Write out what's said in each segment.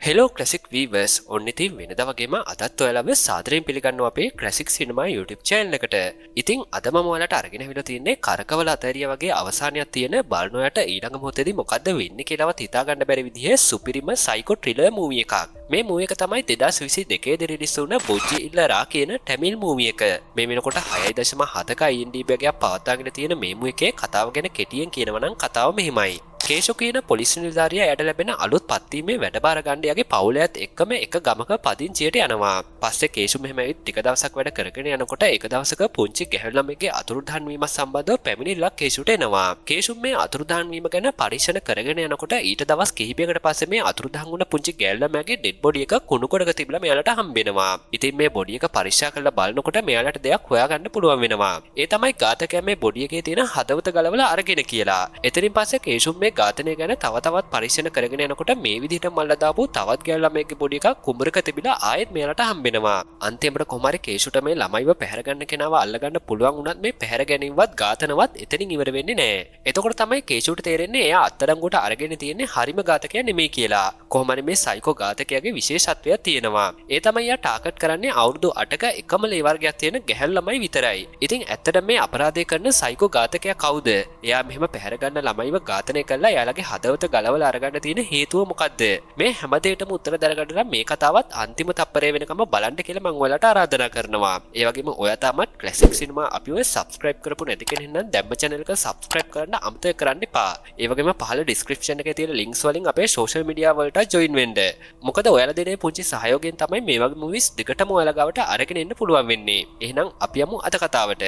Hello ක්ලසික් වීවර්ස් ඔන්න ඉතින් වෙනද වගේම අදත් ඔයාලව සාදරයෙන් පිළිගන්නවා අපේ ක්ලසික් සිනමා YouTube channel එකට. ඉතින් අද මම ඔයාලට අරගෙන අවිලා තින්නේ කරකවල අතරිය වගේ අවසානයක් තියෙන බලන ඔයාලට ඊළඟ මොහොතේදී මොකද්ද වෙන්නේ කියලාවත් හිතා ගන්න බැරි විදිහේ සුපිරිම සයිකෝ ත්‍රිලර් මූවි එකක්. මේ මූවි එක තමයි 2022 දී රිලීස් වුණ බොජ්ජි ඉල්ලරා කියන ටැමිල් මූවි එක. මේ වෙනකොට 6.7ක IMDb එකක් පවත්වාගෙන තියෙන මේ මූවි එකේ කතාව ගැන කෙටියෙන් කියනවා නම් කතාව මෙහිමයි. කේෂු කියන පොලිස් නිලධාරියා එයාට ලැබෙන අලුත් පත්වීමේ වැඩබාර ගන්න යාගේ පවුලයත් එක්කම එක ගමක පදිංචියට යනවා. පස්සේ කේෂු මෙහෙම ඇවිත් ටික දවසක් වැඩ කරගෙන යනකොට එක දවසක පුංචි ගැහැණු ළමෙක්ගේ අතුරුදහන් වීම සම්බන්ධව පැමිණිල්ලක් කේෂුට එනවා. කේෂු මේ අතුරුදහන් වීම ගැන පරීක්ෂණ කරගෙන යනකොට ඊට දවස් කිහිපයකට පස්සේ මේ අතුරුදහන් වුණ පුංචි ගැහැණු ළමයාගේ ඩෙඩ් බොඩි එක කුණු කොටක තිබිලා මෙයාලට හම්බෙනවා. ඉතින් මේ බොඩි එක පරීක්ෂා කරලා බලනකොට මෙයාලට දෙයක් හොයාගන්න පුළුවන් වෙනවා. ඒ තමයි ඝාතකයා මේ බොඩි එකේ තියෙන හදවත ගලවලා අරගෙන කියලා. එතනින් පස්සේ කේෂු මේ ඝාතනය ගැන තවත් පරීක්ෂණ කරගෙන යනකොට මේ විදිහට මල්ලා දාපු තවත් ගැහැණු ළමයෙක්ගේ බොඩි එකක් කුඹරක තිබිලා ආයෙත් මෙයාලට හම්බෙනවා. අන්තිමට කොහොමරි කේෂුට මේ ළමයිව පැහැර ගන්න කෙනාව අල්ලගන්න පුළුවන් වුණත් මේ පැහැර ගැනීමවත් ඝාතනවත් එතනින් ඉවර වෙන්නේ නැහැ. එතකොට තමයි කේෂුට තේරෙන්නේ එයා අත්අඩංගුවට අරගෙන තියෙන්නේ හරිම ඝාතකයා නෙමෙයි කියලා. කොහොමරි මේ සයිකෝ ඝාතකයාගේ විශේෂත්වයක් තියෙනවා. ඒ තමයි එයා ටාගට් කරන්නේ අවුරුදු 8ක එකම ලේ වර්ගයක් තියෙන ගැහැණු ළමයි විතරයි. ඉතින් ඇත්තටම මේ අපරාධය කරන සයිකෝ ඝාතකයා කවුද? එයා මෙහෙම පැහැර ගන්න ළමයිව ඝාතනය කළා එයාලගේ හදවත ගලවලා අරගන්න තියෙන හේතුව මොකද්ද? මේ හැම දෙයකටම උත්තර දැනගන්න නම් මේ කතාවත් අන්තිම තප්පරේ වෙනකම් බලන්න කියලා මම ඔයාලට ආරාධනා කරනවා. ඒ වගේම ඔයා තාමත් ක්ලාසික් සිනමා අපිව සබ්ස්ක්‍රයිබ් කරපු නැති කෙනෙක් නම් දැම්ම channel එක සබ්ස්ක්‍රයිබ් කරන්න අමතක කරන්න එපා. ඒ වගේම පහළ description එකේ තියෙන links වලින් අපේ social media වලට join වෙන්න. මොකද ඔයාලා දෙනේ පුංචි සහයෝගයෙන් තමයි මේ වගේ movies දෙකටම ඔයාලා ගාවට අරගෙන එන්න පුළුවන් වෙන්නේ. එහෙනම් අපි යමු අද කතාවට.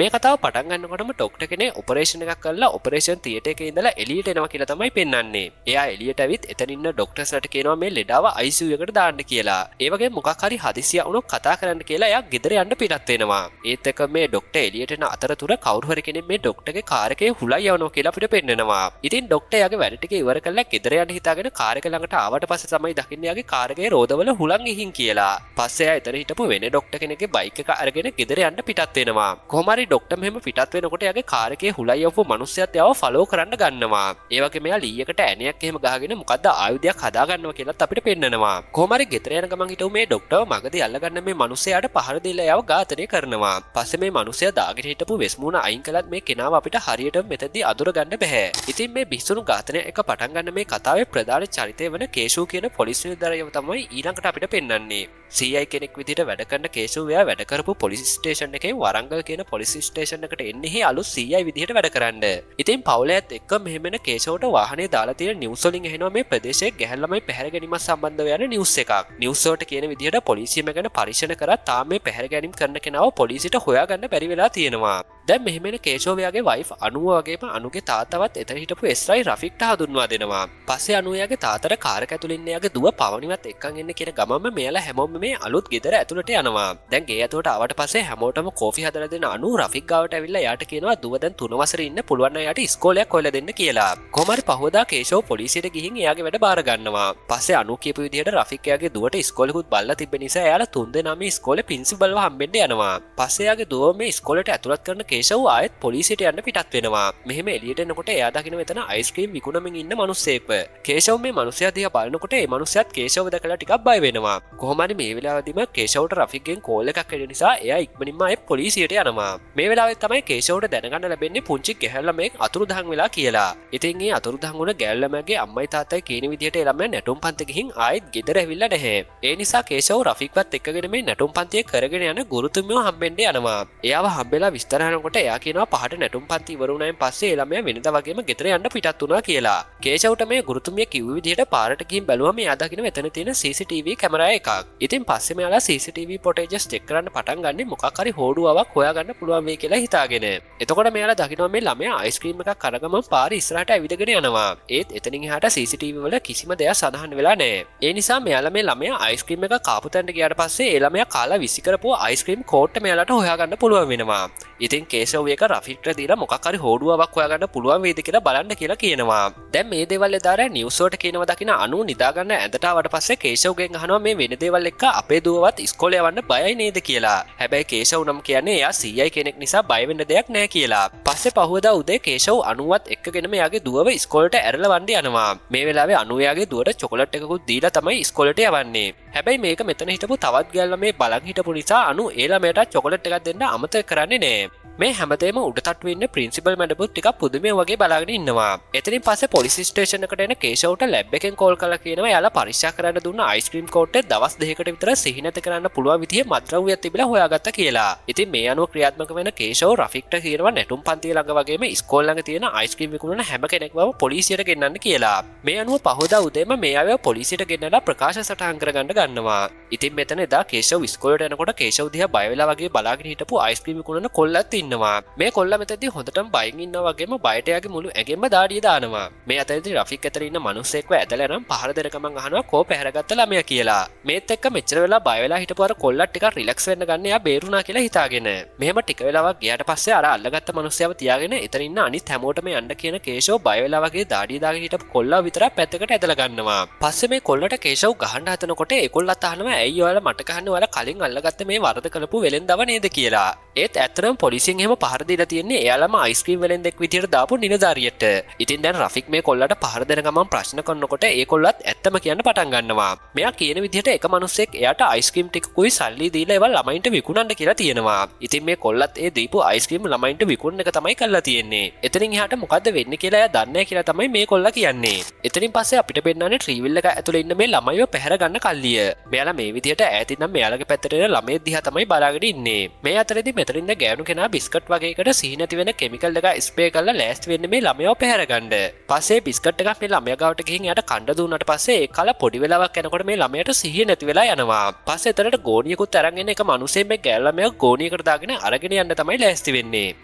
මේ කතාව පටන් ගන්නකොටම ඩොක්ටර් කෙනෙක් ඔපරේෂන් එකක් කරලා ඔපරේෂන් තියටර් එකේ ඉඳලා එළියට එනවා කියලා තමයි පෙන්වන්නේ. එයා එළියට ඇවිත් එතන ඉන්න ඩොක්ටර්ස්ලාට කියනවා මේ ලෙඩාව ICU එකට දාන්න කියලා. ඒ වගේ මොකක් හරි හදිසියක් වුණොත් කතා කරන්න කියලා එයා ගෙදර යන්න පිටත් වෙනවා. ඒත් එක මේ ඩොක්ටර් එළියට එන අතරතුර කවුරු හරි කෙනෙක් මේ ඩොක්ටර්ගේ කාර් එකේ හුලයි යවනවා කියලා අපිට පෙන්නනවා. ඉතින් ඩොක්ටර් එයාගේ වැඩ ටික ඉවර කරලා ගෙදර යන්න හිතාගෙන කාර් එක ළඟට ආවට පස්සේ තමයි දකින්නේ එයාගේ කාර් එකේ රෝදවල හුලං ගිහින් කියලා. පස්සේ එයා එතන හිටපු වෙන ඩොක්ටර් කෙනෙක්ගේ බයික් එක අරගෙන ගෙදර යන්න පිටත් වෙනවා. කොහොම හරි ඩොක්ටර් මෙහෙම පිටත් වෙනකොට එයාගේ කාර් එකේ හුලයි යවපු මිනිස්සයාත් එයාව ෆලෝ කරන්න ගන්නවා. ඒ වගේම එයා ලී එකට ඇණයක් එහෙම ගහගෙන මොකද්ද ආයුධයක් හදා ගන්නවා කියලාත් අපිට පෙන්නනවා. කොහොම හරි ගෙදර යන ගමන් හිටු මේ ඩොක්ටර්ව මගදී අල්ලගන්න මේ මිනිස්සයාට පහර දීලා එයාව ඝාතනය කරනවා. පස්සේ මේ මිනිස්සයා දාගෙන හිටපු වෙස්මුණ අයින් කළත් මේ කෙනාව අපිට හරියටම මෙතනදී අඳුර ගන්න බෑ. ඉතින් මේ බිහිසුණු ඝාතනය එක පටන් ගන්න මේ කතාවේ ප්‍රධාන චරිතය වන කේෂු කියන පොලිස් නිලධාරියව තමයි ඊළඟට අපිට පෙන්වන්නේ. CI කෙනෙක් විදිහට වැඩ කරන කේෂු එයා වැඩ කරපු පොලිස් ස්ටේෂන් එකේ වරංගල් කියන පොලිස් ස්ටේෂන් එකට එන්නේ අලුත් CI විදිහට වැඩ කරන්න. ඉතින් පවුලයත් එක්ක මෙහෙමන කේෂවට වාහනේ දාලා තියෙන නිවුස් වලින් එනවා මේ ප්‍රදේශයේ ගැහැණු ළමයි පැහැර ගැනීම සම්බන්ධව යන නිවුස් එකක්. නිවුස් වලට කියන විදිහට පොලිසියම ගැන පරීක්ෂණ කරා තාම මේ පැහැර ගැනීම කරන කෙනාව පොලිසියට හොයාගන්න බැරි වෙලා තියෙනවා. දැන් මෙහෙමන කේෂෝවයාගේ වයිෆ් අනුව වගේම අනුගේ තාත්තවත් එතන හිටපු එස්රයි රෆික්ට හඳුන්වා දෙනවා. පස්සේ අනුයාගේ තාත්තට කාර් එක ඇතුළේ ඉන්න යාගේ දුව පවනිවත් එක්කන් එන්න කියන ගමම මෙයාලා හැමෝම මේ අලුත් ගෙදර ඇතුළට යනවා. දැන් ගේ ඇතුළට ආවට පස්සේ හැමෝටම කෝෆි හදලා දෙන අනු රෆික් ගාවට ඇවිල්ලා යාට කියනවා දුව දැන් 3 වසරේ ඉන්න පුළුවන් නම් යාට ඉස්කෝලයක් හොයලා දෙන්න කියලා. කොහොම හරි පහවදා කේෂෝ පොලිසියට ගිහින් එයාගේ වැඩ බාර ගන්නවා. පස්සේ අනු කියපු විදිහට රෆික් එයාගේ දුවට ඉස්කෝලෙකුත් බලලා තිබෙන නිසා එයාලා 3 දෙනා මේ ඉස්කෝලේ ප්‍රින්සිපල්ව හම්බෙන්න යනවා. පස්සේ එයාගේ දුව මේ ඉස්කෝලේට ඇතුළත් කරන කේෂව ආයෙත් පොලිසියට යන්න පිටත් වෙනවා. මෙහෙම එළියට එනකොට එයා දකින්න මෙතන අයිස්ක්‍රීම් විකුණමින් ඉන්න මිනිස්සෙක්. කේෂව මේ මිනිස්සයා දිහා බලනකොට ඒ මිනිස්සයාත් කේෂව දැකලා ටිකක් බය වෙනවා. කොහොම හරි මේ වෙලාවදීම කේෂවට රෆික්ගෙන් කෝල් එකක් එන නිසා එයා ඉක්මනින්ම ආයෙත් පොලිසියට යනවා. මේ වෙලාවෙත් තමයි කේෂවට දැනගන්න ලැබෙන්නේ පුංචි ගැහැණු ළමයෙක් අතුරුදහන් වෙලා කියලා. ඉතින් ඒ අතුරුදහන් වුණ ගැහැණු ළමයාගේ අම්මයි තාත්තයි කියන විදිහට ඒ ළමයා නැටුම් පන්ති ගිහින් ආයෙත් ගෙදර ඇවිල්ලා නැහැ. ඒ නිසා කේෂව රෆික්වත් එක්කගෙන මේ නැටුම් පන්තියේ කරගෙන යන ගුරුතුමියව හම්බෙන්න යනවා. එයාව හම්බෙලා විස්තර අහනකොට එයා කියනවා පහට නැටුම් පන්ති ඉවර වුණායින් පස්සේ ඒ ළමයා වෙනදා වගේම ගෙදර යන්න පිටත් වුණා කියලා. කේෂවට මේ ගුරුතුමිය කිව්ව විදිහට පාරට ගිහින් බැලුවම එයා දකින්න එතන තියෙන CCTV කැමරා එකක්. ඉතින් පස්සේ මෙයාලා CCTV ෆොටේජස් චෙක් කරන්න පටන් ගන්නේ මොකක් හරි හොඩුවාවක් හොයාගන්න පුළුවන් වෙයි කියලා හිතාගෙන. එතකොට මෙයාලා දකින්න මේ ළමයා අයිස්ක්‍රීම් එකක් අරගම පාරේ ඉස්සරහට ඇවිදගෙන යනවා. ඒත් එතනින් එහාට CCTV වල කිසිම දෙයක් සඳහන් වෙලා නැහැ. ඒ නිසා මෙයාලා මේ ළමයා අයිස්ක්‍රීම් එක කාපු තැනට ගියාට පස්සේ ඒ ළමයා කාලා විසි කරපුව අයිස්ක්‍රීම් කෝට්ට මෙයාලට හොයාගන්න පුළුවන් වෙනවා. ඉතින් කේෂව් එක රෆික්ට දීලා මොකක් හරි හොඩුවාවක් හොයාගන්න පුළුවන් වේද කියලා බලන්න කියලා කියනවා. දැන් මේ දේවල් එදාර නිවුස් වලට කියනවා දකින අනු නිදාගන්න ඇඳට ආවට පස්සේ කේෂව්ගෙන් අහනවා මේ වෙන දේවල් එක්ක අපේ දුවවත් ඉස්කෝලේ යවන්න බයයි නේද කියලා. හැබැයි කේෂව් නම් කියන්නේ එයා CI කෙනෙක් නිසා බය වෙන්න දෙයක් නැහැ කියලා. පස්සේ පහුවදා උදේ කේෂව් අනුවත් එක්කගෙනම එයාගේ දුවව ඉස්කෝලේට ඇරලා වන්න යනවා. මේ වෙලාවේ අනු එයාගේ දුවට චොකලට් එකකුත් දීලා තමයි ඉස්කෝලේට යවන්නේ. හැබැයි මේක මෙතන හිටපු තවත් ගෑල්ලා මේ බලන් හිටපු නිසා අනු ඒ ළමයට චොකලට් එකක් දෙන්න අමතක කරන්නේ නැහැ. මේ හැමතේම උඩ තට්ටුවේ ඉන්න ප්‍රින්සිපල් මැඩම්පුත් ටිකක් පුදුමේ වගේ බලාගෙන ඉන්නවා. එතනින් පස්සේ පොලිස් ස්ටේෂන් එකට එන කේෂව්ට ලැබ් එකෙන් කෝල් කරලා කියනවා එයාලා පරීක්ෂා කරන්න දුන්න අයිස්ක්‍රීම් කෝට්ටේ දවස් 2කට විතර සිහි නැති කරන්න පුළුවන් විදිහේ මත්ද්‍රව්‍යයක් තිබිලා හොයාගත්තා කියලා. ඉතින් මේ අනුව ක්‍රියාත්මක වෙන කේෂව් රෆික්ට කියනවා නැටුම් පන්තිය ළඟ වගේම ඉස්කෝල ළඟ තියෙන අයිස්ක්‍රීම් විකුණන හැම කෙනෙක්වම පොලිසියට ගෙන්නන්න කියලා. මේ අනුව පහෝදා උදේම මේ අයව පොලිසියට ගෙන්නලා ප්‍රකාශ සටහන් කරගන්න ගන්නවා. ඉතින් මෙතන එදා කේෂව් ඉස්කෝලේට එනකොට කේෂව් දිහා බය වෙලා වගේ බලාගෙන හිටපු අයිස්ක්‍රීම් විකුණන කොල්ලත් ඉන්නවා. මේ කොල්ලා මෙතනදී හොඳටම බයින් ඉන්නවා වගේම බයට යාගේ මුළු ඇඟෙන්ම දාඩිය දානවා. මේ අතරේදී රෆික් අතර ඉන්න මිනිස්සෙක්ව ඇදලා නම් පහර දෙන ගමන් අහනවා කෝ පැහැරගත්ත ළමයා කියලා. මේත් එක්ක මෙච්චර වෙලා බය වෙලා හිටපු අර කොල්ලා ටිකක් රිලැක්ස් වෙන්න ගන්න එයා බේරුණා කියලා හිතාගෙන. මෙහෙම ටික වෙලාවක් ගියාට පස්සේ අර අල්ලගත්ත මිනිස්සයව තියාගෙන එතන ඉන්න අනිත් හැමෝටම යන්න කියන කේෂව් බය වෙලා වගේ දාඩිය දාගෙන හිටපු කොල්ලා විතරක් පැත්තකට ඇදලා ගන්නවා. පස්සේ මේ කොල්ලට කේෂව් ගහන්න හදනකොට ඒ කොල්ලත් අහනවා ඇයි ඔයාලා මට ගහන්නේ ඔයාලා කලින් අල්ලගත්ත මේ වරද කරපු වෙලෙන්දව නේද කියලා. ඒත් ඇත්තටම පොලිසියෙන් එහෙම පහර දීලා තියෙන්නේ එයාලම අයිස්ක්‍රීම් වෙලෙන්දෙක් විදියට දාපු නිලධාරියට. ඉතින් දැන් රෆික් මේ කොල්ලට පහර දෙන ගමන් ප්‍රශ්න කරනකොට ඒ කොල්ලත් ඇත්තම කියන්න පටන් ගන්නවා. මෙයා කියන විදිහට එක මිනිස්සෙක් එයාට අයිස්ක්‍රීම් ටිකකුයි සල්ලි දීලා ඒවා ළමයින්ට විකුණන්න කියලා තියෙනවා. ඉතින් මේ කොල්ලත් ඒ දීපු අයිස්ක්‍රීම් ළමයින්ට විකුණන එක තමයි කරලා තියෙන්නේ. එතනින් එහාට මොකද්ද වෙන්නේ කියලා එයා දන්නේ නැහැ කියලා තමයි මේ කොල්ලා කියන්නේ. එතනින් පස්සේ අපිට පෙන්නන්නේ ට්‍රීවිල් එක ඇතුලේ ඉන්න මේ ළමයිව පැහැර ගන්න කල්ලිය. මෙයාලා මේ විදිහට ඈතින් නම් මෙයාලගේ පැත්තට එන ළමයි දිහා තමයි බලාගෙන ඉන්නේ. මේ අතරේදී මෙතනින් ඉන්න ගෑනු කෙනා බිස්කට් වගේකට සිහි නැති වෙන කෙමිකල් එක ස්ප්‍රේ කරලා ලෑස්ති වෙන්නේ මේ ළමයාව පැහැර ගන්න. පස්සේ බිස්කට් එකක් මේ ළමයා ගාවට ගිහින් එයාට කන්න දුන්නාට පස්සේ ඒ කල පොඩි වෙලාවක් යනකොට මේ ළමයාට සිහිය නැති වෙලා යනවා. පස්සේ එතනට ගෝණියකුත් අරන් එන එක මිනිස්සෙන් මේ ගෑල් ළමයා ගෝණියකට දාගෙන අරගෙන යන්න තමයි ලෑස්ති වෙන්නේ.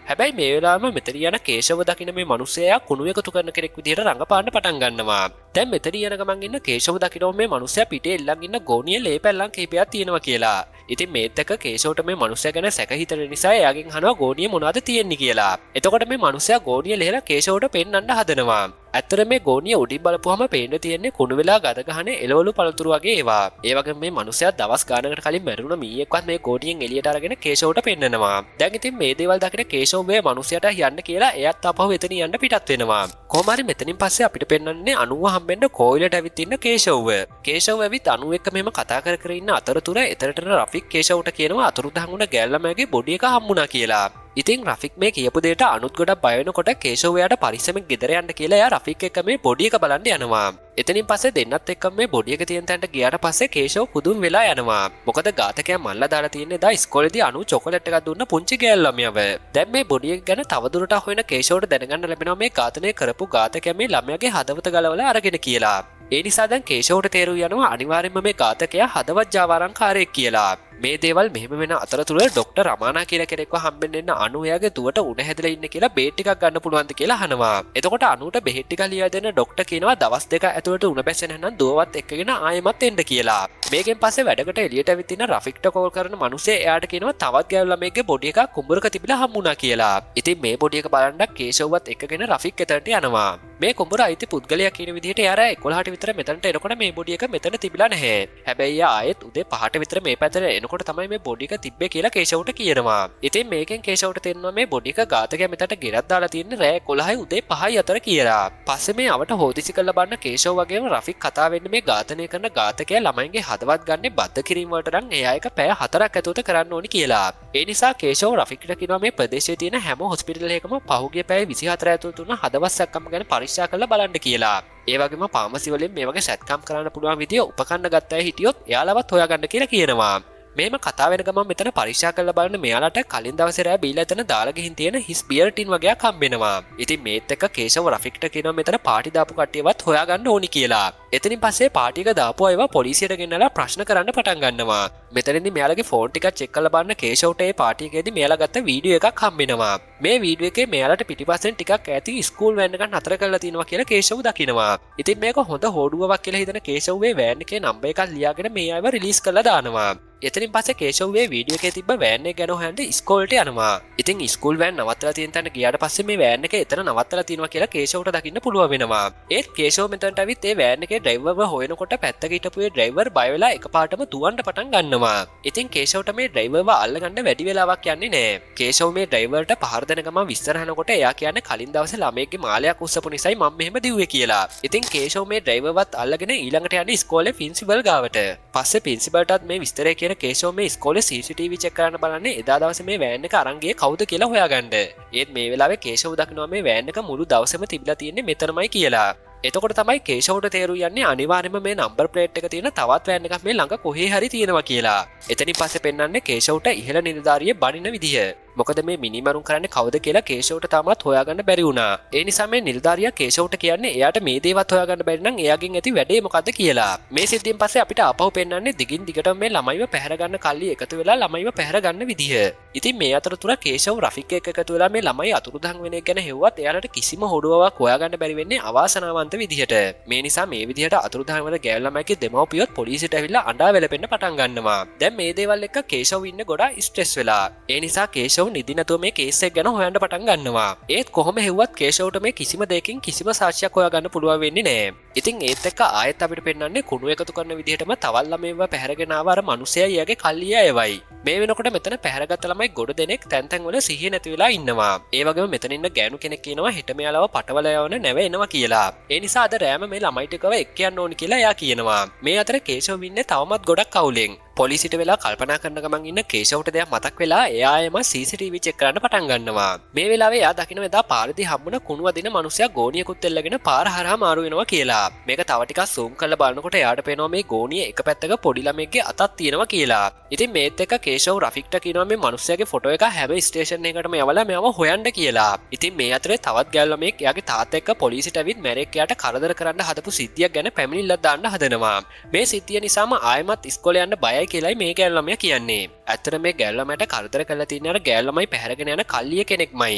හැබැයි මේ වෙලාවම මෙතන යන කේෂව දකින්න මේ මිනිස්සයා කුණු එකතු කරන කෙනෙක් විදිහට රඟපාන්න පටන් ගන්නවා. දැන් මෙතන යන ගමන් ඉන්න කේෂව දකින්න මේ මිනිස්සයා පිටේ එල්ලන් ඉන්න ගෝණියේ ලේ පැල්ලම් කිහිපයක් තියෙනවා කියලා. ඉතින් මේත් එක්ක කේෂවට මේ මිනිස්සයා ගැන සැක හිතන නිසා එයාගෙන් අහනවා ගෝණියේ මොනවද තියෙන්නේ කියලා. එතකොට මේ මිනිස්සයා ගෝණිය ලෙහලා කේෂවට පෙන්නන්න හදනවා. ඇත්තට මේ ගෝණිය උඩින් බලපුවම පේන්න තියෙන්නේ කුණු වෙලා ගද ගහන එළවලු පළතුරු වගේ ඒවා. ඒ වගේම මේ මිනිස්සයා දවස් ගානකට කලින් මැරුණ මීයෙක්වත් මේ ගෝණියෙන් එළියට අරගෙන කේෂවට පෙන්නනවා. දැන් ඉතින් මේ දේවල් දකින කේෂව මේ මිනිස්සයාට යන්න කියලා එයත් ආපහු එතන යන්න පිටත් වෙනවා. කොහොම හරි මෙතනින් පස්සේ අපිට පෙන්වන්නේ අනුව හම්බෙන්න කෝවිලට ඇවිත් ඉන්න කේෂව්ව. කේෂව් ඇවිත් අනුව එක්ක මෙහෙම කතා කර කර ඉන්න අතරතුර එතරට රෆික් කේෂව්ට කියනවා අතුරුදහන් වුණ ගෑල්ලමගේ බොඩි එක හම්බුණා කියලා. ඉතින් රෆික් මේ කියපු දෙයට අනුත් ගොඩක් බය වෙනකොට කේෂව් එයාට පරිස්සමෙන් ගෙදර යන්න කියලා එයා රෆික් එක්ක මේ බොඩි එක බලන්න යනවා. එතනින් පස්සේ දෙන්නත් එක්ක මේ බොඩි එක තියෙන තැනට ගියාට පස්සේ කේෂව් පුදුම වෙලා යනවා. මොකද ඝාතකයා මල්ලා දාලා තියෙන්නේ දා ඉස්කෝලේදී අනු චොකලට් එකක් දුන්න පුංචි ගෑල් ළමයාව. දැන් මේ බොඩි එක ගැන තවදුරටත් හොයන කේෂව්ට දැනගන්න ලැබෙනවා මේ ඝාතනය කරපු ඝාතකයා මේ ළමයාගේ හදවත ගලවලා අරගෙන කියලා. ඒ නිසා දැන් කේෂව්ට තේරුම් යනවා අනිවාර්යයෙන්ම මේ ඝාතකයා හදවත් ජාවාරම්කාරයෙක් කියලා. මේ දේවල් මෙහෙම වෙන අතරතුර ඩොක්ටර් රමානා කියලා කෙනෙක්ව හම්බෙන්න එන්න අනු එයාගේ දුවට උණ හැදලා ඉන්න කියලා බේත් ටිකක් ගන්න පුළුවන්ද කියලා අහනවා. එතකොට අනුට බෙහෙත් ටිකක් ලියලා දෙන්න ඩොක්ටර් කියනවා දවස් දෙක ඇතුළත උණ බැස්සෙන නම් දුවවත් එක්කගෙන ආයෙමත් එන්න කියලා. මේකෙන් පස්සේ වැඩකට එළියට ඇවිත් ඉන්න රෆික්ට කෝල් කරන මිනිස්සේ එයාට කියනවා තවත් ගෑනු ළමයෙක්ගේ බොඩි එකක් කුඹරක තිබිලා හම්බුණා කියලා. ඉතින් මේ බොඩි එක බලන්න කේෂව්වත් එක්කගෙන රෆික් එතනට යනවා. මේ කුඹර අයිති පුද්ගලයා කියන විදිහට එයාර 11ට විතර මෙතනට එනකොට මේ බොඩි එක මෙතන තිබිලා නැහැ. හැබැයි එයා ආයෙත් උදේ 5ට විතර මේ පැත්තට එනකොට තමයි මේ බොඩි එක තිබ්බේ කියලා කේෂව්ට කියනවා. ඉතින් මේකෙන් කේෂව්ට තේරෙනවා මේ බොඩි එක ඝාතකයා මෙතනට ගෙරක් දාලා තියෙන්නේ රෑ 11යි උදේ 5යි අතර කියලා. පස්සේ මේ අවට හොදිසි කරලා බලන කේෂව් වගේම රෆික් කතා වෙන්නේ මේ ඝාතනය කරන ඝාතකයා ළමයින්ගේ හදවත් ගන්නේ බද්ධ කිරීම වලට නම් එයා එක පැය 4ක් ඇතුළත කරන්න ඕනි කියලා. ඒ නිසා කේෂව් රෆික්ට කියනවා මේ ප්‍රදේශයේ තියෙන හැම හොස්පිටල් එකකම පහුගිය පැය 24 ඇතුළත උන හදවත් සැකම් ගැන පරීක්ෂා කරලා බලන්න කියලා. ඒ වගේම ෆාමසි වලින් මේ වගේ සැත්කම් කරන්න පුළුවන් විදිය උපකරණ ගත්ත අය හිටියොත් එයාලවත් හොයාගන්න කියලා කියනවා. මේම කතා වෙන ගමන් මෙතන පරීක්ෂා කරලා බලන්න මෙයාලට කලින් දවසේ රෑ බීලා එතන දාලා ගිහින් තියෙන හිස් බියර් ටින් වගේක් හම්බෙනවා. ඉතින් මේත් එක්ක කේෂව රෆික්ට කියනවා මෙතන පාටි දාපු කට්ටියවත් හොයාගන්න ඕනි කියලා. එතනින් පස්සේ පාටි එක දාපු අයව පොලිසියට ගෙන්නලා ප්‍රශ්න කරන්න පටන් ගන්නවා. මෙතනදී මෙයාලගේ ෆෝන් ටිකක් චෙක් කරලා බලන්න කේෂව්ට ඒ පාටි එකේදී මෙයාලා ගත්ත වීඩියෝ එකක් හම්බෙනවා. මේ වීඩියෝ එකේ මෙයාලට පිටිපස්සෙන් ටිකක් ඈතින් ස්කූල් වෑන් එකක් නතර කරලා තියෙනවා කියලා කේෂව් දකිනවා. ඉතින් මේක හොඳ හොඩුවාවක් කියලා හිතන කේෂව් මේ වෑන් එකේ නම්බර් එකක් ලියාගෙන මේ අයව රිලීස් කරලා දානවා. එතනින් පස්සේ කේෂව්ගේ වීඩියෝ එකේ තිබ්බ වෑන් එක ගැන හොයන්න ඉස්කෝලේට යනවා. ඉතින් ඉස්කෝල් වෑන් නවත්තලා තියෙන තැනට ගියාට පස්සේ මේ වෑන් එක එතන නවත්තලා තියෙනවා කියලා කේෂව්ට දකින්න පුළුවන් වෙනවා. ඒත් කේෂව් මෙතනට ඇවිත් ඒ වෑන් එකේ ඩ්‍රයිවර්ව හොයනකොට පැත්තක හිටපු ඒ ඩ්‍රයිවර් බය වෙලා එකපාරටම දුවන්න පටන් ගන්නවා. ඉතින් කේෂව්ට මේ ඩ්‍රයිවර්ව අල්ලගන්න වැඩි වෙලාවක් යන්නේ නැහැ. කේෂව් මේ ඩ්‍රයිවර්ට පහර දෙන ගමන් විස්තර අහනකොට එයා කියන්නේ කලින් දවසේ ළමයෙක්ගේ මාලයක් උස්සපු නිසායි මම මෙහෙම දිව්වේ කියලා. ඉතින් කේෂව් මේ ඩ්‍රයිවර්වත් අල්ලගෙන ඊළඟට යන්නේ ඉස්කෝලේ ප්‍රින්සිපල් ගාවට. පස්සේ ප්‍රින්සිපල්ටත් මේ විස්තරය කියන කේෂව් මේ ඉස්කෝලේ CCTV චෙක් කරන්න බලන්නේ එදා දවසේ මේ වෑන් එක අරන් ගියේ කවුද කියලා හොයාගන්න. ඒත් මේ වෙලාවේ කේෂව් දකිනවා මේ වෑන් එක මුළු දවසේම තිබිලා තියෙන්නේ මෙතනමයි කියලා. එතකොට තමයි කේෂව්ට තේරු යන්නේ අනිවාර්යයෙන්ම මේ නම්බර් ප්ලේට් එක තියෙන තවත් වෑන් එකක් මේ ළඟ කොහේ හරි තියෙනවා කියලා. එතනින් පස්සේ පෙන්වන්නේ කේෂව්ට ඉහළ නිලධාරියේ බණින විදිය. මොකද මේ මිනිමරුන් කරන්නේ කවුද කියලා කේෂව්ට තාමත් හොයාගන්න බැරි වුණා. ඒ නිසා මේ නිලධාරියා කේෂව්ට කියන්නේ එයාට මේ දේවත් හොයාගන්න බැරි නම් එයාගෙන් ඇති වැඩේ මොකද්ද කියලා. මේ සිද්ධියෙන් පස්සේ අපිට ආපහු පෙන්වන්නේ දිගින් දිගටම මේ ළමයිව පැහැර ගන්න කල්ලි එකතු වෙලා ළමයිව පැහැර ගන්න විදිය. ඉතින් මේ අතරතුර කේෂව් රෆික් එක්ක එකතු වෙලා මේ ළමයි අතුරුදහන් වෙන එක ගැන හෙව්වත් එයාලට කිසිම හොඩුවාවක් හොයාගන්න බැරි වෙන්නේ අවාසනාවන්ත විදිහට. මේ නිසා මේ විදිහට අතුරුදහන් වෙන ගෑල් ළමයිගේ දෙමව්පියොත් පොලිසියට ඇවිල්ලා අඬා වෙලපෙන්න පටන් ගන්නවා. දැන් මේ දේවල් එක්ක කේෂව් ඉන්න ගොඩාක් ස්ට්‍රෙස් වෙලා. ඒ නිසා කේෂව් නිදි නැතුව මේ කේස් එක ගැන හොයන්න පටන් ගන්නවා. ඒත් කොහොම හෙව්වත් කේෂව්ට මේ කිසිම දෙයකින් කිසිම සාක්ෂියක් හොයාගන්න පුළුවන් වෙන්නේ නැහැ. ඉතින් ඒත් එක්ක ආයෙත් අපිට පෙන්වන්නේ කුණු එකතු කරන විදිහටම තවල් ළමයිව පැහැරගෙන ආව අර මිනිසයා ඊයගේ කල්ලිය අයවයි. මේ වෙනකොට මෙතන පැහැරගත්ත ළමයි ගොඩ දෙනෙක් තැන් තැන් වල සිහිය නැති වෙලා ඉන්නවා. ඒ වගේම මෙතන ඉන්න ගෑනු කෙනෙක් කියනවා හිට මෙයාලව පටවල යවන නැව එනවා කියලා. ඒ නිසා අද රෑම මේ ළමයි ටිකව එක්ක යන්න ඕනි කියලා එයා කියනවා. මේ අතර කේෂව් ඉන්නේ තවමත් ගොඩක් අවුලෙන්. පොලිසිට වෙලා කල්පනා කරන ගමන් ඉන්න කේෂව්ට දෙයක් මතක් වෙලා එයා එම CCTV චෙක් කරන්න පටන් ගන්නවා. මේ වෙලාවේ එයා දකින්න එදා පාරදී හම්බුන කුණු වදින මිනිසයා ගෝණියකුත් එල්ලගෙන පාර හරහා මාරු වෙනවා කියලා. මේක තව ටිකක් zoom කරලා බලනකොට එයාට පේනවා මේ ගෝණිය එක පැත්තක පොඩි ළමෙක්ගේ අතක් තියෙනවා කියලා. ඉතින් මේත් එක්ක කේෂව් රෆික්ට කියනවා මේ මිනිසයාගේ ෆොටෝ එක හැම ස්ටේෂන් එකකටම යවලා මෙයව හොයන්න කියලා. ඉතින් මේ අතරේ තවත් ගෑල් ළමෙක් එයාගේ තාත්තා එක්ක පොලිසියට ඇවිත් මැරෙක් එයාට කරදර කරන්න හදපු සිද්ධියක් ගැන පැමිණිල්ලක් දාන්න හදනවා. මේ සිද්ධිය නිසාම ආයෙමත් ඉස්කෝලේ යන්න බයයි කියලායි මේ ගෑල් ළමයා කියන්නේ. ඇත්තට මේ ගෑල් ළමයාට කරදර කරලා තියෙන අර ගෑල් ළමයි පැහැරගෙන යන කල්ලිය කෙනෙක්මයි.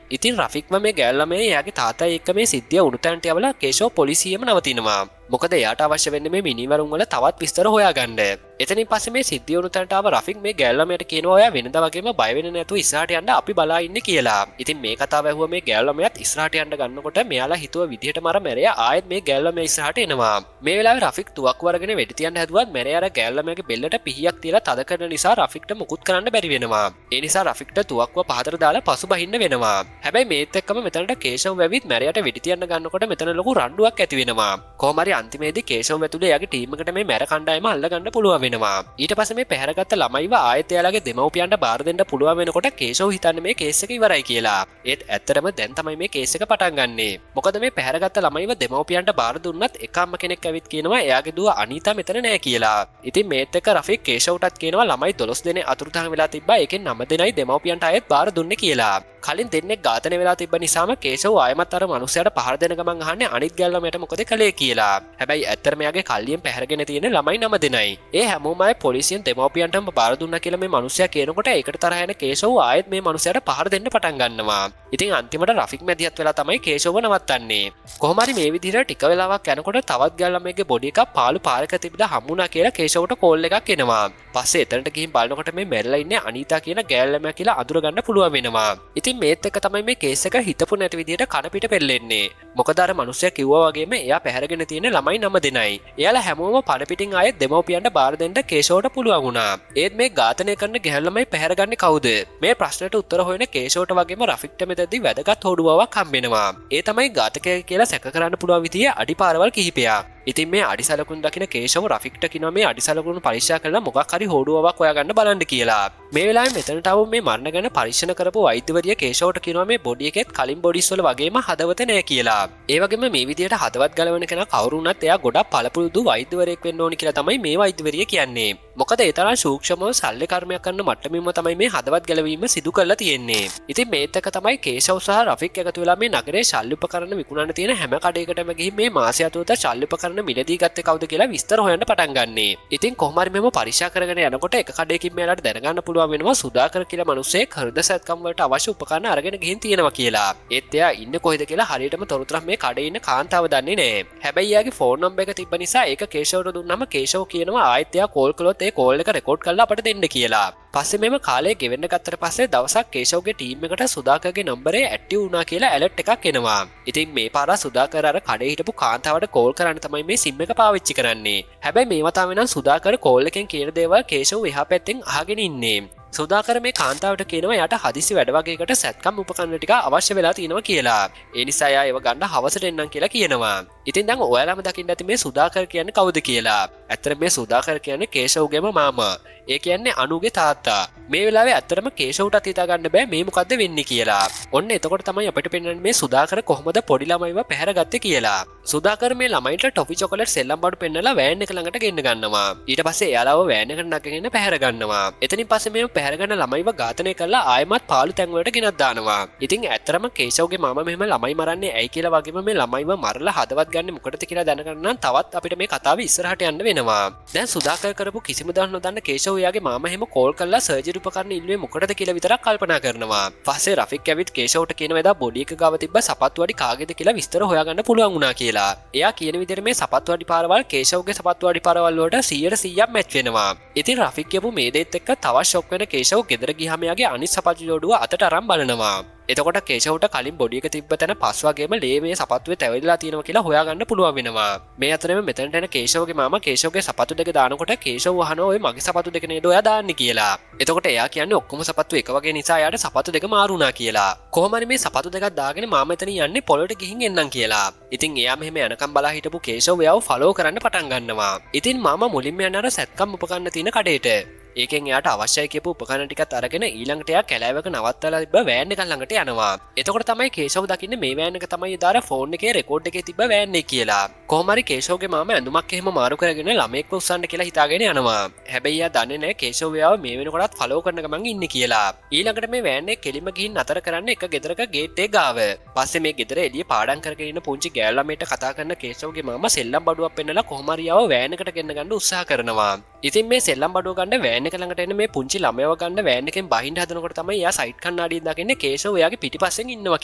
ඉතින් රෆික්ම මේ ගෑල් ළමයා එයාගේ තාත්තයි එක්ක මේ සිද්ධිය උණුතැන්ට යවලා කේෂව් පොලිසියෙම නවතිනවා. මොකද එයාට අවශ්‍ය වෙන්නේ මේ මිනිවරුන් වල තවත් විස්තර හොයාගන්න. එතනින් පස්සේ මේ සිද්ධිය උණුතැන්ට ආව රෆික් මේ ගෑල් ළමයාට කියනවා ඔයා වෙනදා වගේම බය වෙන්නේ නැතුව ඉස්සරහට යන්න අපි බලා ඉන්නේ කියලා. ඉතින් මේ කතාව ඇහුවා මේ ගෑල් ළමයාත් ඉස්සරහට යන්න ගන්නකොට මෙයාලා හිතුව විදිහටම අර මැරයා ආයෙත් මේ ගෑල් ළමයා ඉස්සරහට එනවා. මේ වෙලාවේ රෆික් තුවක්කුව අරගෙන වෙඩි තියන්න හැදුවත් මැරයා අර ගෑල් ළමයාගේ බෙල්ලට පිහියක් තියලා තද කරන නිසා රෆික්ට මුකුත් කරන්න බැරි වෙනවා. ඒ නිසා රෆික්ට තුවක්කුව පහතට දාලා පසුබහින්න වෙනවා. හැබැයි මේත් එක්කම මෙතනට කේෂව් වැවිත් මැරයාට වෙඩි තියන්න ගන්නකොට මෙතන ලොකු රණ්ඩුවක් ඇති වෙනවා. කොහොම හරි අන්තිමේදී කේෂව් ඇතුලේ එයාගේ ටීම් එකට මේ මැර කණ්ඩායම අල්ලගන්න පුළුවන් වෙනවා. ඊට පස්සේ මේ පැහැරගත්ත ළමයිව ආයෙත් එයාලගේ දෙමව්පියන්ට බාර දෙන්න පුළුවන් වෙනකොට කේෂව් හිතන්නේ මේ කේස් එක ඉවරයි කියලා. ඒත් ඇත්තටම දැන් තමයි මේ කේස් එක පටන් ගන්නෙ. මොකද මේ පැහැරගත්ත ළමයිව දෙමව්පියන්ට බාර දුන්නත් එක අම්ම කෙනෙක් ඇවිත් කියනවා එයාගේ දුව අනීතා මෙතන නෑ කියලා. ඉතින් මේත් එක්ක රෆික් කේෂව්ටත් කියනවා ළමයි 12 දෙනෙක් අතුරුදහන් වෙලා තිබ්බා. ඒකෙන් 9 දෙනයි දෙමව්පියන්ට ආයෙත් බාර දුන්නේ කියලා. කලින් දෙන්නෙක් ඝාතනය වෙලා තිබ්බ නිසාම කේෂව් ආයෙමත් අර මිනිහයාට පහර දෙන ගමන් අහන්නේ අනිත් ගෑල් ළමයට මොකද කළේ කියලා. හැබැයි ඇත්තටම එයාගේ කල්ලියෙන් පැහැරගෙන තියෙන ළමයි 9 දෙනයි. ඒ හැමෝම ආයෙ පොලිසියෙන් දෙමව්පියන්ටම බාර දුන්නා කියලා මේ මිනිහයා කියනකොට ඒකට තරහ යන කේෂව් ආයෙත් මේ මිනිහයාට පහර දෙන්න පටන් ගන්නවා. ඉතින් අන්තිමට රෆික් මැදිහත් වෙලා තමයි කේෂව්ව නවත්තන්නේ. කොහොම හරි මේ විදිහට ටික වෙලාවක් යනකොට තවත් ගෑල් ළමයෙක්ගේ බොඩි එකක් පාළු පාරක තිබිලා හම්බුණා කියලා කේෂව්ට කෝල් එකක් එනවා. පස්සේ එතනට ගිහින් බලනකොට මේ මැරිලා ඉන්නේ අනීතා කියන ගෑල් ළමයා කියලා අඳුර ගන්න පුළුවන් වෙනවා. ඉතින් මේත් එක්ක තමයි මේ කේස් එක හිතපු නැති විදිහට කන පිට පෙරලෙන්නේ. මොකද අර මිනිහයා කිව්වා වගේම එයා පැහැරගෙන තියෙන ළමයි 9 දෙනයි. එයාලා හැමෝම පණ පිටින් ආයෙත් දෙමව්පියන්ට බාර දෙන්න කේෂව්ට පුළුවන් වුණා. ඒත් මේ ඝාතනය කරන ගැහැණු ළමයි පැහැරගන්නේ කවුද? මේ ප්‍රශ්නට උත්තර හොයන කේෂව්ට වගේම රෆික්ට මෙතනදී වැදගත් හොඩුවාවක් හම්බෙනවා. ඒ තමයි ඝාතකයා කියලා සැක කරන්න පුළුවන් විදිහේ අඩිපාරවල් කිහිපයක්. ඉතින් මේ අඩිසලකුණු දකින කේෂව් රෆික්ට කියනවා මේ අඩිසලකුණු පරීක්ෂා කරලා මොකක් හරි හොඩුවාවක් හොයාගන්න බලන්න කියලා. මේ වෙලාවේ මෙතනට ආව මේ මරණ ගැන පරීක්ෂණ කරපු වෛද්‍යවරිය කේෂව්ට කියනවා මේ බොඩි එකෙත් කලින් බොඩිස් වල වගේම හදවත නෑ කියලා. ඒ වගේම මේ විදිහට හදවත් ගලවන කෙනා කවුරු වුණත් එයා ගොඩක් පළපුරුදු වෛද්‍යවරයෙක් වෙන්න ඕනි කියලා තමයි මේ වෛද්‍යවරිය කියන්නේ. මොකද ඒ තරම් සූක්ෂමව සල්ලි කර්මයක් කරන මට්ටමින්ම තමයි මේ හදවත් ගැලවීම සිදු කරලා තියෙන්නේ. ඉතින් මේත් එක තමයි කේෂව් සහ රෆික් එකතු වෙලා මේ නගරේ ශල්‍ය උපකරණ විකුණන්න තියෙන හැම කඩේකටම ගිහින් මේ මාසය තුනට ශල්‍ය උපකරණ උපකරණ මිලදී ගත්තේ කවුද කියලා විස්තර හොයන්න පටන් ගන්නේ. ඉතින් කොහොම හරි මෙම පරීක්ෂා කරගෙන යනකොට එක කඩේකින් මෙයාලට දැනගන්න පුළුවන් වෙනවා සුදාකර කියලා මිනිස්සෙක් හෘද සැත්කම් වලට අවශ්‍ය උපකරණ අරගෙන ගිහින් තියෙනවා කියලා. ඒත් එයා ඉන්නේ කොහෙද කියලා හරියටම තොරතුරක් මේ කඩේ ඉන්න කාන්තාව දන්නේ නැහැ. හැබැයි එයාගේ ෆෝන් නම්බර් එක තිබ්බ නිසා ඒක කේෂව්ට දුන්නාම කේෂව් කියනවා ආයෙත් එයා කෝල් කළොත් ඒ කෝල් එක රෙකෝඩ් කරලා අපට දෙන්න කියලා. පස්සේ මෙම කාලේ ගෙවෙන්න ගත්තට පස්සේ දවසක් කේෂව්ගේ ටීම් එකට සුදාකර්ගේ නම්බරේ ඇක්ටිව් වුණා කියලා ඇලර්ට් එකක් එනවා. ඉතින් මේ පාර සුදාකර් අර කඩේ හිටපු කාන්තාවට කෝල් කරන්න තමයි මේ සිම් එක පාවිච්චි කරන්නේ. හැබැයි මේ වතාවේ නම් සුදාකර් කෝල් එකෙන් කියන දේවල් කේෂව් එහා පැත්තෙන් අහගෙන ඉන්නේ. සුදාකර මේ කාන්තාවට කියනවා යට හදිසි වැඩ වගේකට සැත්කම් උපකරණ ටික අවශ්‍ය වෙලා තියෙනවා කියලා. ඒ නිසා එයා ඒව ගන්න හවසට එන්නම් කියලා කියනවා. ඉතින් දැන් ඔයාලම දකින්න ඇති මේ සුදාකර කියන්නේ කවුද කියලා. ඇත්තට මේ සුදාකර කියන්නේ කේෂව්ගේම මාමා. ඒ කියන්නේ අනුගේ තාත්තා. මේ වෙලාවේ ඇත්තටම කේෂව්ටත් හිතා ගන්න බෑ මේ මොකද්ද වෙන්නේ කියලා. ඔන්න එතකොට තමයි අපිට පෙන්වන්නේ මේ සුදාකර කොහොමද පොඩි ළමයිව පැහැරගත්තේ කියලා. සුදාකර මේ ළමයින්ට ටොෆි චොකලට් සෙල්ලම් බඩු පෙන්නලා වෑන් එක ළඟට ගෙන්න ගන්නවා. ඊට පස්සේ එයාලව වෑන් එකට නගගෙන පැහැර ගන්නවා. එතනින් පස්සේ මේ පැහැරගන්න ළමයිව ඝාතනය කරලා ආයෙමත් පාළු තැන් වලට ගෙනත් දානවා. ඉතින් ඇත්තටම කේෂව්ගේ මාමා මෙහෙම ළමයි මරන්නේ ඇයි කියලා වගේම මේ ළමයිව මරලා හදවත් ගන්න මොකටද කියලා දැනගන්න නම් තවත් අපිට මේ කතාව ඉස්සරහට යන්න වෙනවා. දැන් සුදාකර කරපු කිසිම දවස් නොදන්න කේෂව් එයාගේ මාමා හැම කෝල් කරලා සර්ජරි උපකරණ ඉල්ලුවේ මොකටද කියලා විතරක් කල්පනා කරනවා. පස්සේ රෆික් ඇවිත් කේෂව්ට කියනවා එදා බොඩි එක ගාව තිබ්බ සපත්තු වඩි කාගේද කියලා විස්තර හොයාගන්න පුළුවන් වුණා කියලා. එයා කියන විදිහට මේ සපත්තු වඩි පාරවල් කේෂව්ගේ සපත්තු වඩි පාරවල් වලට 100% මැච් වෙනවා. ඉතින් රෆික් කියපු මේ දේත් එක්ක තවත් ෂොක් වෙන කේෂව් ගෙදර ගියාම එයාගේ අනිත් සපත්තු ජෝඩුව අතට අරන් බලනවා. එතකොට කේෂව්ට කලින් බොඩි එක තිබ්බ තැන පස් වගේම ලේ මේ සපත්තුවේ තැවිලා තියෙනවා කියලා හොයාගන්න පුළුවන් වෙනවා. මේ අතරෙම මෙතනට එන කේෂව්ගේ මාමා කේෂව්ගේ සපත්තු දෙක දානකොට කේෂව් අහනවා ඔය මගේ සපත්තු දෙක නේද ඔයා දාන්නේ කියලා. එතකොට එයා කියන්නේ ඔක්කොම සපත්තු එක වගේ නිසා එයාට සපත්තු දෙක මාරු වුණා කියලා. කොහොම හරි මේ සපත්තු දෙකක් දාගෙන මාමා එතන යන්නේ පොළොට ගිහින් එන්නම් කියලා. ඉතින් එයා මෙහෙම යනකම් බලා හිටපු කේෂව් එයාව ෆලෝ කරන්න පටන් ගන්නවා. ඉතින් මාමා මුලින්ම යන අර සැත්කම් උපකරණ තියෙන කඩේට. ඒකෙන් එයාට අවශ්‍යයි කියපු උපකරණ ටිකත් අරගෙන ඊළඟට එයා කැලෑවක නවත්තලා තිබ්බ වෑන් එක ළඟට යනවා. එතකොට තමයි කේෂව් දකින්නේ මේ වෑන් එක තමයි එදාර ෆෝන් එකේ රෙකෝඩ් එකේ තිබ්බ වෑන් එක කියලා. කොහොම හරි කේෂව්ගේ මාමා ඇඳුමක් එහෙම මාරු කරගෙන ළමෙක්ව උස්සන්න කියලා හිතාගෙන යනවා. හැබැයි එයා දන්නේ නැහැ කේෂව් එයාව මේ වෙනකොටත් ෆලෝ කරන ගමන් ඉන්නේ කියලා. ඊළඟට මේ වෑන් එක කෙලිම ගිහින් නතර කරන්න එක ගෙදරක ගේට් එක ගාව. පස්සේ මේ ගෙදර එළිය පාඩම් කරගෙන ඉන්න පුංචි ගෑල් ළමයට කතා කරන කේෂව්ගේ මාමා සෙල්ලම් බඩුවක් පෙන්නලා කොහොම හරි ආව වෑන් එකට ගෙන්න ගන්න උත්සාහ කරනවා. ඉතින් මේ සෙල්ලම් බඩුව ගන්න වෑන් එක ළඟට එන මේ පුංචි ළමයව ගන්න වෑන් එකෙන් බහින්න හදනකොට තමයි එයා සයිඩ් කණ්ණාඩියෙන් දකින්නේ කේෂව් එයාගේ පිටිපස්සෙන් ඉන්නවා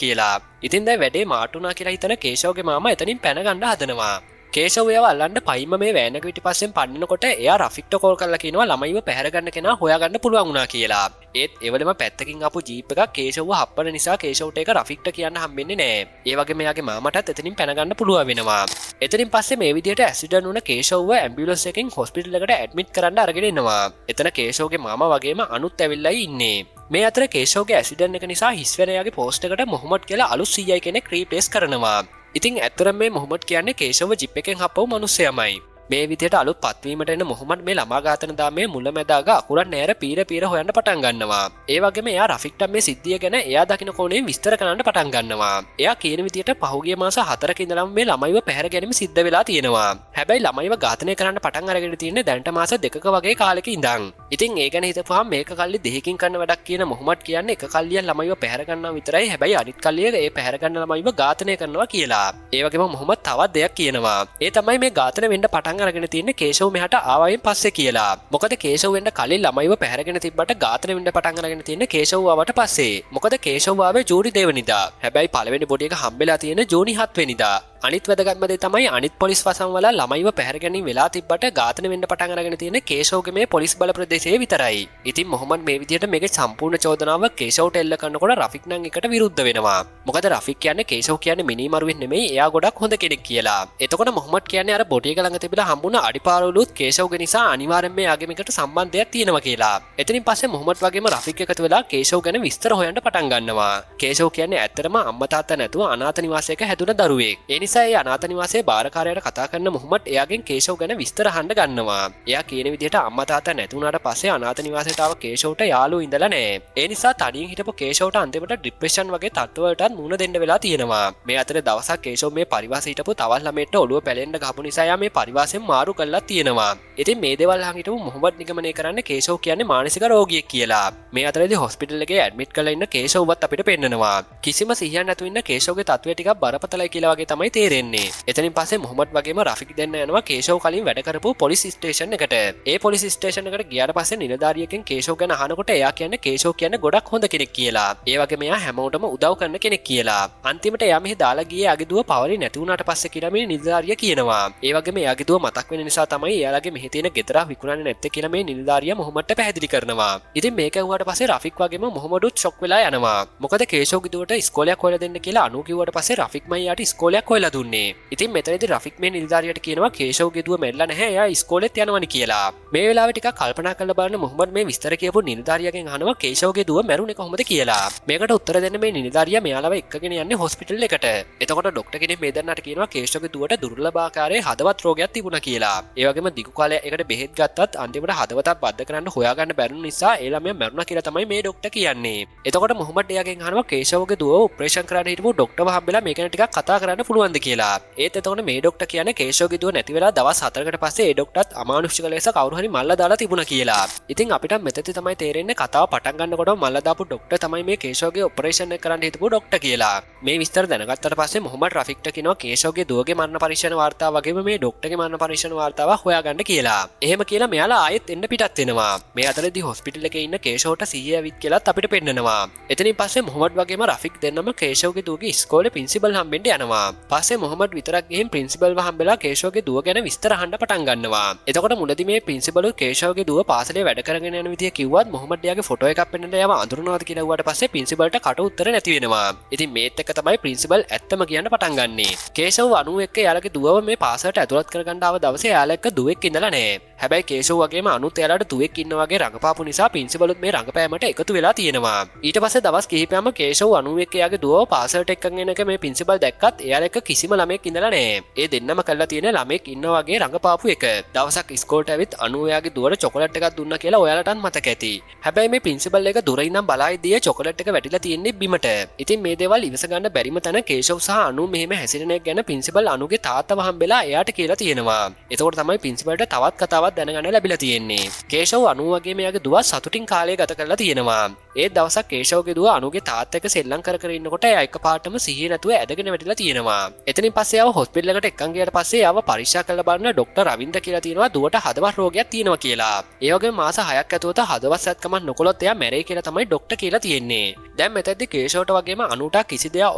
කියලා. ඉතින් දැන් වැඩේ මාටුනා කියලා හිතන කේෂව්ගේ මාමා එතනින් පැන ගන්න හදනවා. කේෂව් එයාව අල්ලන්න පයින්ම මේ වෑන් එක පිටිපස්සෙන් පන්නනකොට එයා රෆික්ට කෝල් කරලා කියනවා ළමයිව පැහැර ගන්න කෙනා හොයාගන්න පුළුවන් වුණා කියලා. ඒත් එවලම පැත්තකින් ආපු ජීප් එකක් කේෂව්ව හප්පන නිසා කේෂව්ට ඒක රෆික්ට කියන්න හම්බෙන්නේ නැහැ. ඒ වගේම එයාගේ මාමටත් එතනින් පැන ගන්න පුළුවන් වෙනවා. එතනින් පස්සේ මේ විදිහට ඇක්සිඩන්ට් වුණ කේෂව්ව ඇම්බියුලන්ස් එකකින් හොස්පිටල් එකට ඇඩ්මිට් කරන්න අරගෙන එනවා. එතන කේෂව්ගේ මාමා වගේම අනුත් ඇවිල්ලායි ඉන්නේ. මේ අතර කේෂව්ගේ ඇක්සිඩන්ට් එක නිසා හිස් වෙන එයාගේ පෝස්ට් එකට මොහොමඩ් කියලා අලුත් සීයි කෙනෙක් රීප්ලේස් කරනවා. ඉතින් ඇත්තටම මේ මොහොමඩ් කියන්නේ කේෂව්ව ජිප් එකෙන් හපපු මිනිස්සයමයි. මේ විදිහට අලුත් පත්වීමට එන මොහොමඩ් මේ ළමා ඝාතන දාමේ මුලැමැදාග අකුරන් නෑර පීර හොයන්න පටන් ගන්නවා. ඒ වගේම එයා රෆික්ට මේ සිද්ධිය ගැන එයා දකින කෝණයෙන් විස්තර කරන්න පටන් ගන්නවා. එයා කියන විදිහට පහුගිය මාස 4ක ඉඳලම මේ ළමයිව පැහැර ගැනීම සිද්ධ වෙලා තියෙනවා. හැබැයි ළමයිව ඝාතනය කරන්න පටන් අරගෙන තියෙන්නේ දැන්ට මාස 2ක වගේ කාලෙක ඉඳන්. ඉතින් ඒ ගැන හිතපුවාම මේක කල්ලි දෙකකින් කරන වැඩක් කියන මොහොමඩ් කියන්නේ එක කල්ලියක් ළමයිව පැහැර ගන්නවා විතරයි. හැබැයි අනිත් කල්ලිය ඒ පැහැර ගන්න ළමයිව ඝාතනය කරනවා කියලා. ඒ වගේම මොහොමඩ් තවත් දෙයක් කියනවා. ඒ තමයි මේ ඝාතන වෙන්න පටන් අරගෙන තියෙන්නේ කේෂව් මෙහාට ආවයින් පස්සේ කියලා. මොකද කේෂව් වෙන්න කලින් ළමයිව පැහැරගෙන තිබ්බට ඝාතන වෙන්න පටන් අරගෙන තියෙන්නේ කේෂව් ආවට පස්සේ. මොකද කේෂව් ආවේ ජූනි 2 වෙනිදා. හැබැයි පළවෙනි බොඩි එක හම්බෙලා තියෙන්නේ ජූනි 7 වෙනිදා. අනිත් වැදගත්ම දේ තමයි අනිත් පොලිස් වසම් වල ළමයිව පැහැර ගැනීම වෙලා තිබ්බට ඝාතන වෙන්න පටන් අරගෙන තියෙන්නේ කේෂව්ගේ මේ පොලිස් බල ප්‍රදේශයේ විතරයි. ඉතින් මොහොමඩ් මේ විදිහට මේකේ සම්පූර්ණ චෝදනාව කේෂව්ට එල්ල කරනකොට රෆික් නම් එකට විරුද්ධ වෙනවා. මොකද රෆික් කියන්නේ කේෂව් කියන්නේ මිනිමරුවෙක් නෙමෙයි එයා ගොඩක් හොඳ කෙනෙක් කියලා. එතකොට මොහොමඩ් කියන්නේ අර බොඩි එක ළඟ තිබිලා හම්බුණ අඩිපාරවලුත් කේෂව්ගේ නිසා අනිවාර්යෙන් මේ ආගමිකට සම්බන්ධයක් තියෙනවා කියලා. එතනින් පස්සේ මොහොමඩ් වගේම රෆික් එකතු වෙලා කේෂව් ගැන විස්තර හොයන්න පටන් ගන්නවා. කේෂව් කියන්නේ ඇත්තටම අම්මා තාත්තා නැතුව අනාථ නිවාසයක හැදුන දරුවෙක්. ඒ නිසා ඒ අනාථ නිවාසයේ බාරකාරයාට කතා කරන මොහොමඩ් එයාගෙන් කේෂව් ගැන විස්තර අහන්න ගන්නවා. එයා කියන විදිහට අම්මා තාත්තා නැති වුණාට පස්සේ අනාථ නිවාසයට ආව කේෂව්ට යාළුවෝ ඉඳලා නැහැ. ඒ නිසා තනියෙන් හිටපු කේෂව්ට අන්තිමට ડિප්‍රෙෂන් වගේ තත්ත්වවලටත් මුහුණ දෙන්න වෙලා තියෙනවා. මේ අතරේ දවසක් කේෂව් මේ පරිවාසයේ හිටපු තවත් ළමයෙක්ට ඔළුව පැලෙන්න ගහපු නිසා එයා මේ පරිවාසයෙන් මාරු කරලා තියෙනවා. ඉතින් මේ දේවල් අහන් හිටපු මොහොමඩ් නිගමනය කරන්නේ කේෂව් කියන්නේ මානසික රෝගියෙක් කියලා. මේ අතරේදී හොස්පිටල් එකේ ඇඩ්මිට් කරලා ඉන්න කේෂව්වත් අපිට පෙන්නනවා. කිසිම සිහියක් නැතුව ඉන්න කේෂව්ගේ තත්ත්වය ටිකක් බරපතලයි කියලා වගේ තමයි තේරෙන්නේ. එතනින් පස්සේ මොහොමඩ් වගේම රෆික් දෙන්න යනවා කේෂව් කලින් වැඩ කරපු පොලිස් ස්ටේෂන් එකට. ඒ පොලිස් ස්ටේෂන් එකට ගියාට පස්සේ නිලධාරියකින් කේෂව් ගැන අහනකොට එයා කියන්නේ කේෂව් කියන්නේ ගොඩක් හොඳ කෙනෙක් කියලා. ඒ වගේම එයා හැමෝටම උදව් කරන කෙනෙක් කියලා. අන්තිමට එයා මෙහි දාලා ගියේ එයාගේ දුව පවරි නැති වුණාට පස්සේ කියලා මේ නිලධාරිය කියනවා. ඒ වගේම එයාගේ දුව මතක් වෙන නිසා තමයි එයාලගේ මෙහි තියෙන ගෙදර විකුණන්නේ නැත්තේ කියලා මේ නිලධාරියා මොහොමඩ්ට පැහැදිලි කරනවා. ඉතින් මේක ඇහුවාට පස්සේ රෆික් වගේම මොහොමඩුත් ෂොක් වෙලා යනවා. මොකද කේෂව්ගේ දුවට ඉස්කෝලයක් හොයලා දෙන්න කියලා අනු කිව්වට පස්සේ රෆික්මයි යාට ඉස්කෝලයක් හොයලා දුන්නේ. ඉතින් මෙතනදී රෆික් මේ නිලධාරියට කියනවා කේෂව්ගේ දුව මැරිලා නැහැ එයා ඉස්කෝලෙත් යනවනි කියලා. මේ වෙලාවේ ටිකක් කල්පනා කරලා බලන මොහොමඩ් මේ විස්තර කියපු නිලධාරියාගෙන් අහනවා කේෂව්ගේ දුව මැරුණේ කොහොමද කියලා. මේකට උත්තර දෙන්න මේ නිලධාරියා මෙයාලව එක්කගෙන යන්නේ හොස්පිටල් එකට. එතකොට ડોක්ටර් කෙනෙක් මේ දන්නට කියනවා කේෂව්ගේ දුවට දුර්ලභාකාරයේ හදවත් රෝගයක් තිබුණා කියලා. ඒ වගේම දිගු කාලයකට බෙහෙත් ගත්තත් අන්තිමට හදවතක් බද්ධ කරන්න හොයාගන්න බැරි නිසා ඒ ළමයා මැරුණා කියලා තමයි මේ ડોක්ටර් කියන්නේ. එතකොට මොහොමඩ් එයාගෙන් අහනවා කේෂව්ගේ දුව ඔපරේෂන් කරන්න හිටපු ડોක්ටර්ව හම්බෙලා මේක ගැන ටිකක් කතා කරන්න පුළුවන්ද කියලා. ඒත් එතකොට මේ ડોක්ටර් කියන්නේ කේෂව්ගේ දුව නැති වෙලා දවස් 4කට පස්සේ ඒ ડોක්ටර්ත් අමානුෂික ලෙස කවුරු හරි මල්ලා දාලා තිබුණා කියලා. ඉතින් අපිට මෙතෙදි තමයි තේරෙන්නේ කතාව පටන් ගන්නකොටම මල්ලා දාපු ડોක්ටර් තමයි මේ කේෂව්ගේ ඔපරේෂන් එක කරන්න හිටපු ડોක්ටර් කියලා. මේ විස්තර දැනගත්තට පස්සේ මොහොමඩ් රෆික්ට කියනවා කේෂව්ගේ දුවගේ මරණ පරීක්ෂණ වාර්තාව වගේම මේ ડોක්ටර්ගේ මරණ පරීක්ෂණ වාර්තාව හොයාගන්න කියලා. එහෙම කියලා මෙයාලා ආයෙත් එන්න පිටත් වෙනවා. මේ අතරදී හොස්පිටල් එකේ ඉන්න කේෂව්ට සිහිය ඇවිත් කියලාත් අපිට පෙන්නනවා. එතනින් පස්සේ මොහොමඩ් වගේම රෆික් දෙන්නම කේෂව්ගේ දුවගේ ඉස්කෝලේ ප්‍රින්සිපල් හම්බෙන්න යනවා. පස්සේ මොහොමඩ් විතරක් ගිහින් ප්‍රින්සිපල්ව හම්බෙලා කේෂව්ගේ දුව ගැන විස්තර අහන්න පටන් ගන්නවා. එතකොට මුලදී මේ ප්‍රින්සිපල් කේෂව්ගේ දුව පාසලේ වැඩ කරගෙන යන විදිය කිව්වත් මොහොමඩ් යාගේ ෆොටෝ එකක් පෙන්නන්න යව අඳුරනවාද කියලා ඇහුවාට පස්සේ ප්‍රින්සිපල්ට කට උත්තර නැති වෙනවා. ඉතින් මේත් එක්ක තමයි ප්‍රින්සිපල් ඇත්තම කියන්න පටන් ගන්නෙ. කේෂව් අනු එක්ක යාලගේ දුවව මේ පාසලට ඇතුළත් කරගන්න ආව දවසේ යාලා එක්ක දුවෙක් ඉඳලා නැහැ. හැබැයි කේෂව් වගේම අනුත් එයාලට දුවෙක් ඉන්න වගේ රඟපාපු නිසා ප්‍රින්සිපල්ුත් මේ රඟපෑමට එකතු වෙලා තියෙනවා. ඊට පස්සේ දවස් කිහිපයක්ම කේෂව් අනු එක්ක යාගේ දුවව පාසලට එක්කන් එනක මේ ප්‍රින්සිපල් දැක්කත් එයාලා එක්ක කිසිම ළමෙක් ඉඳලා නැහැ. ඒ දෙන්නම කළා තියෙන ළමෙක් ඉන්න වගේ රඟපාපු එක. දවසක් ඉස්කෝලේට ඇවිත් අනු එයාගේ දුවට චොකලට් එකක් දුන්නා කියලා ඔයාලටත් මතක ඇති. හැබැයි මේ ප්‍රින්සිපල් එක දොර ඉඳන් බලා ඉදී චොකලට් එක වැටිලා තියෙන්නේ බිමට. ඉතින් මේ දේවල් ඉවස ගන්න බැරිම තැන කේෂව් සහ අනු මෙහෙම හැසිරෙන එක ගැන ප්‍රින්සිපල් අනුගේ තාත්තව හම්බෙලා එයාට කියලා තියෙනවා. එතකොට තමයි ප්‍රින්සිපල්ට තවත් කතාවක් දැනගන්න ලැබිලා තියෙන්නේ. කේෂව් අනු වගේ මෙයාගේ දුව සතුටින් කාලය ගත කරලා තියෙනවා. ඒ දවසක් කේෂව්ගේ දුව අනුගේ තාත්තා එක්ක සෙල්ලම් කර කර ඉන්නකොට එයා එකපාරටම සිහිය නැතුව ඇදගෙන වැටිලා තියෙනවා. එතනින් පස්සේ ආව හොස්පිටල් එකට එක්කන් ගියාට පස්සේ ආව පරීක්ෂා කරලා බලන ડોක්ටර් රවින්ද කියලා තියෙනවා දුවට හදවත් රෝගයක් තියෙනවා කියලා. ඒ වගේම මාස 6ක් ඇතුළත හදවත් සැත්කමක් නොකළොත් එයා මැරෙයි කියලා තමයි ડોක්ටර් කියලා තියෙන්නේ. දැන් මෙතෙද්දි කේෂව්ට වගේම අනුට කිසි දෙයක්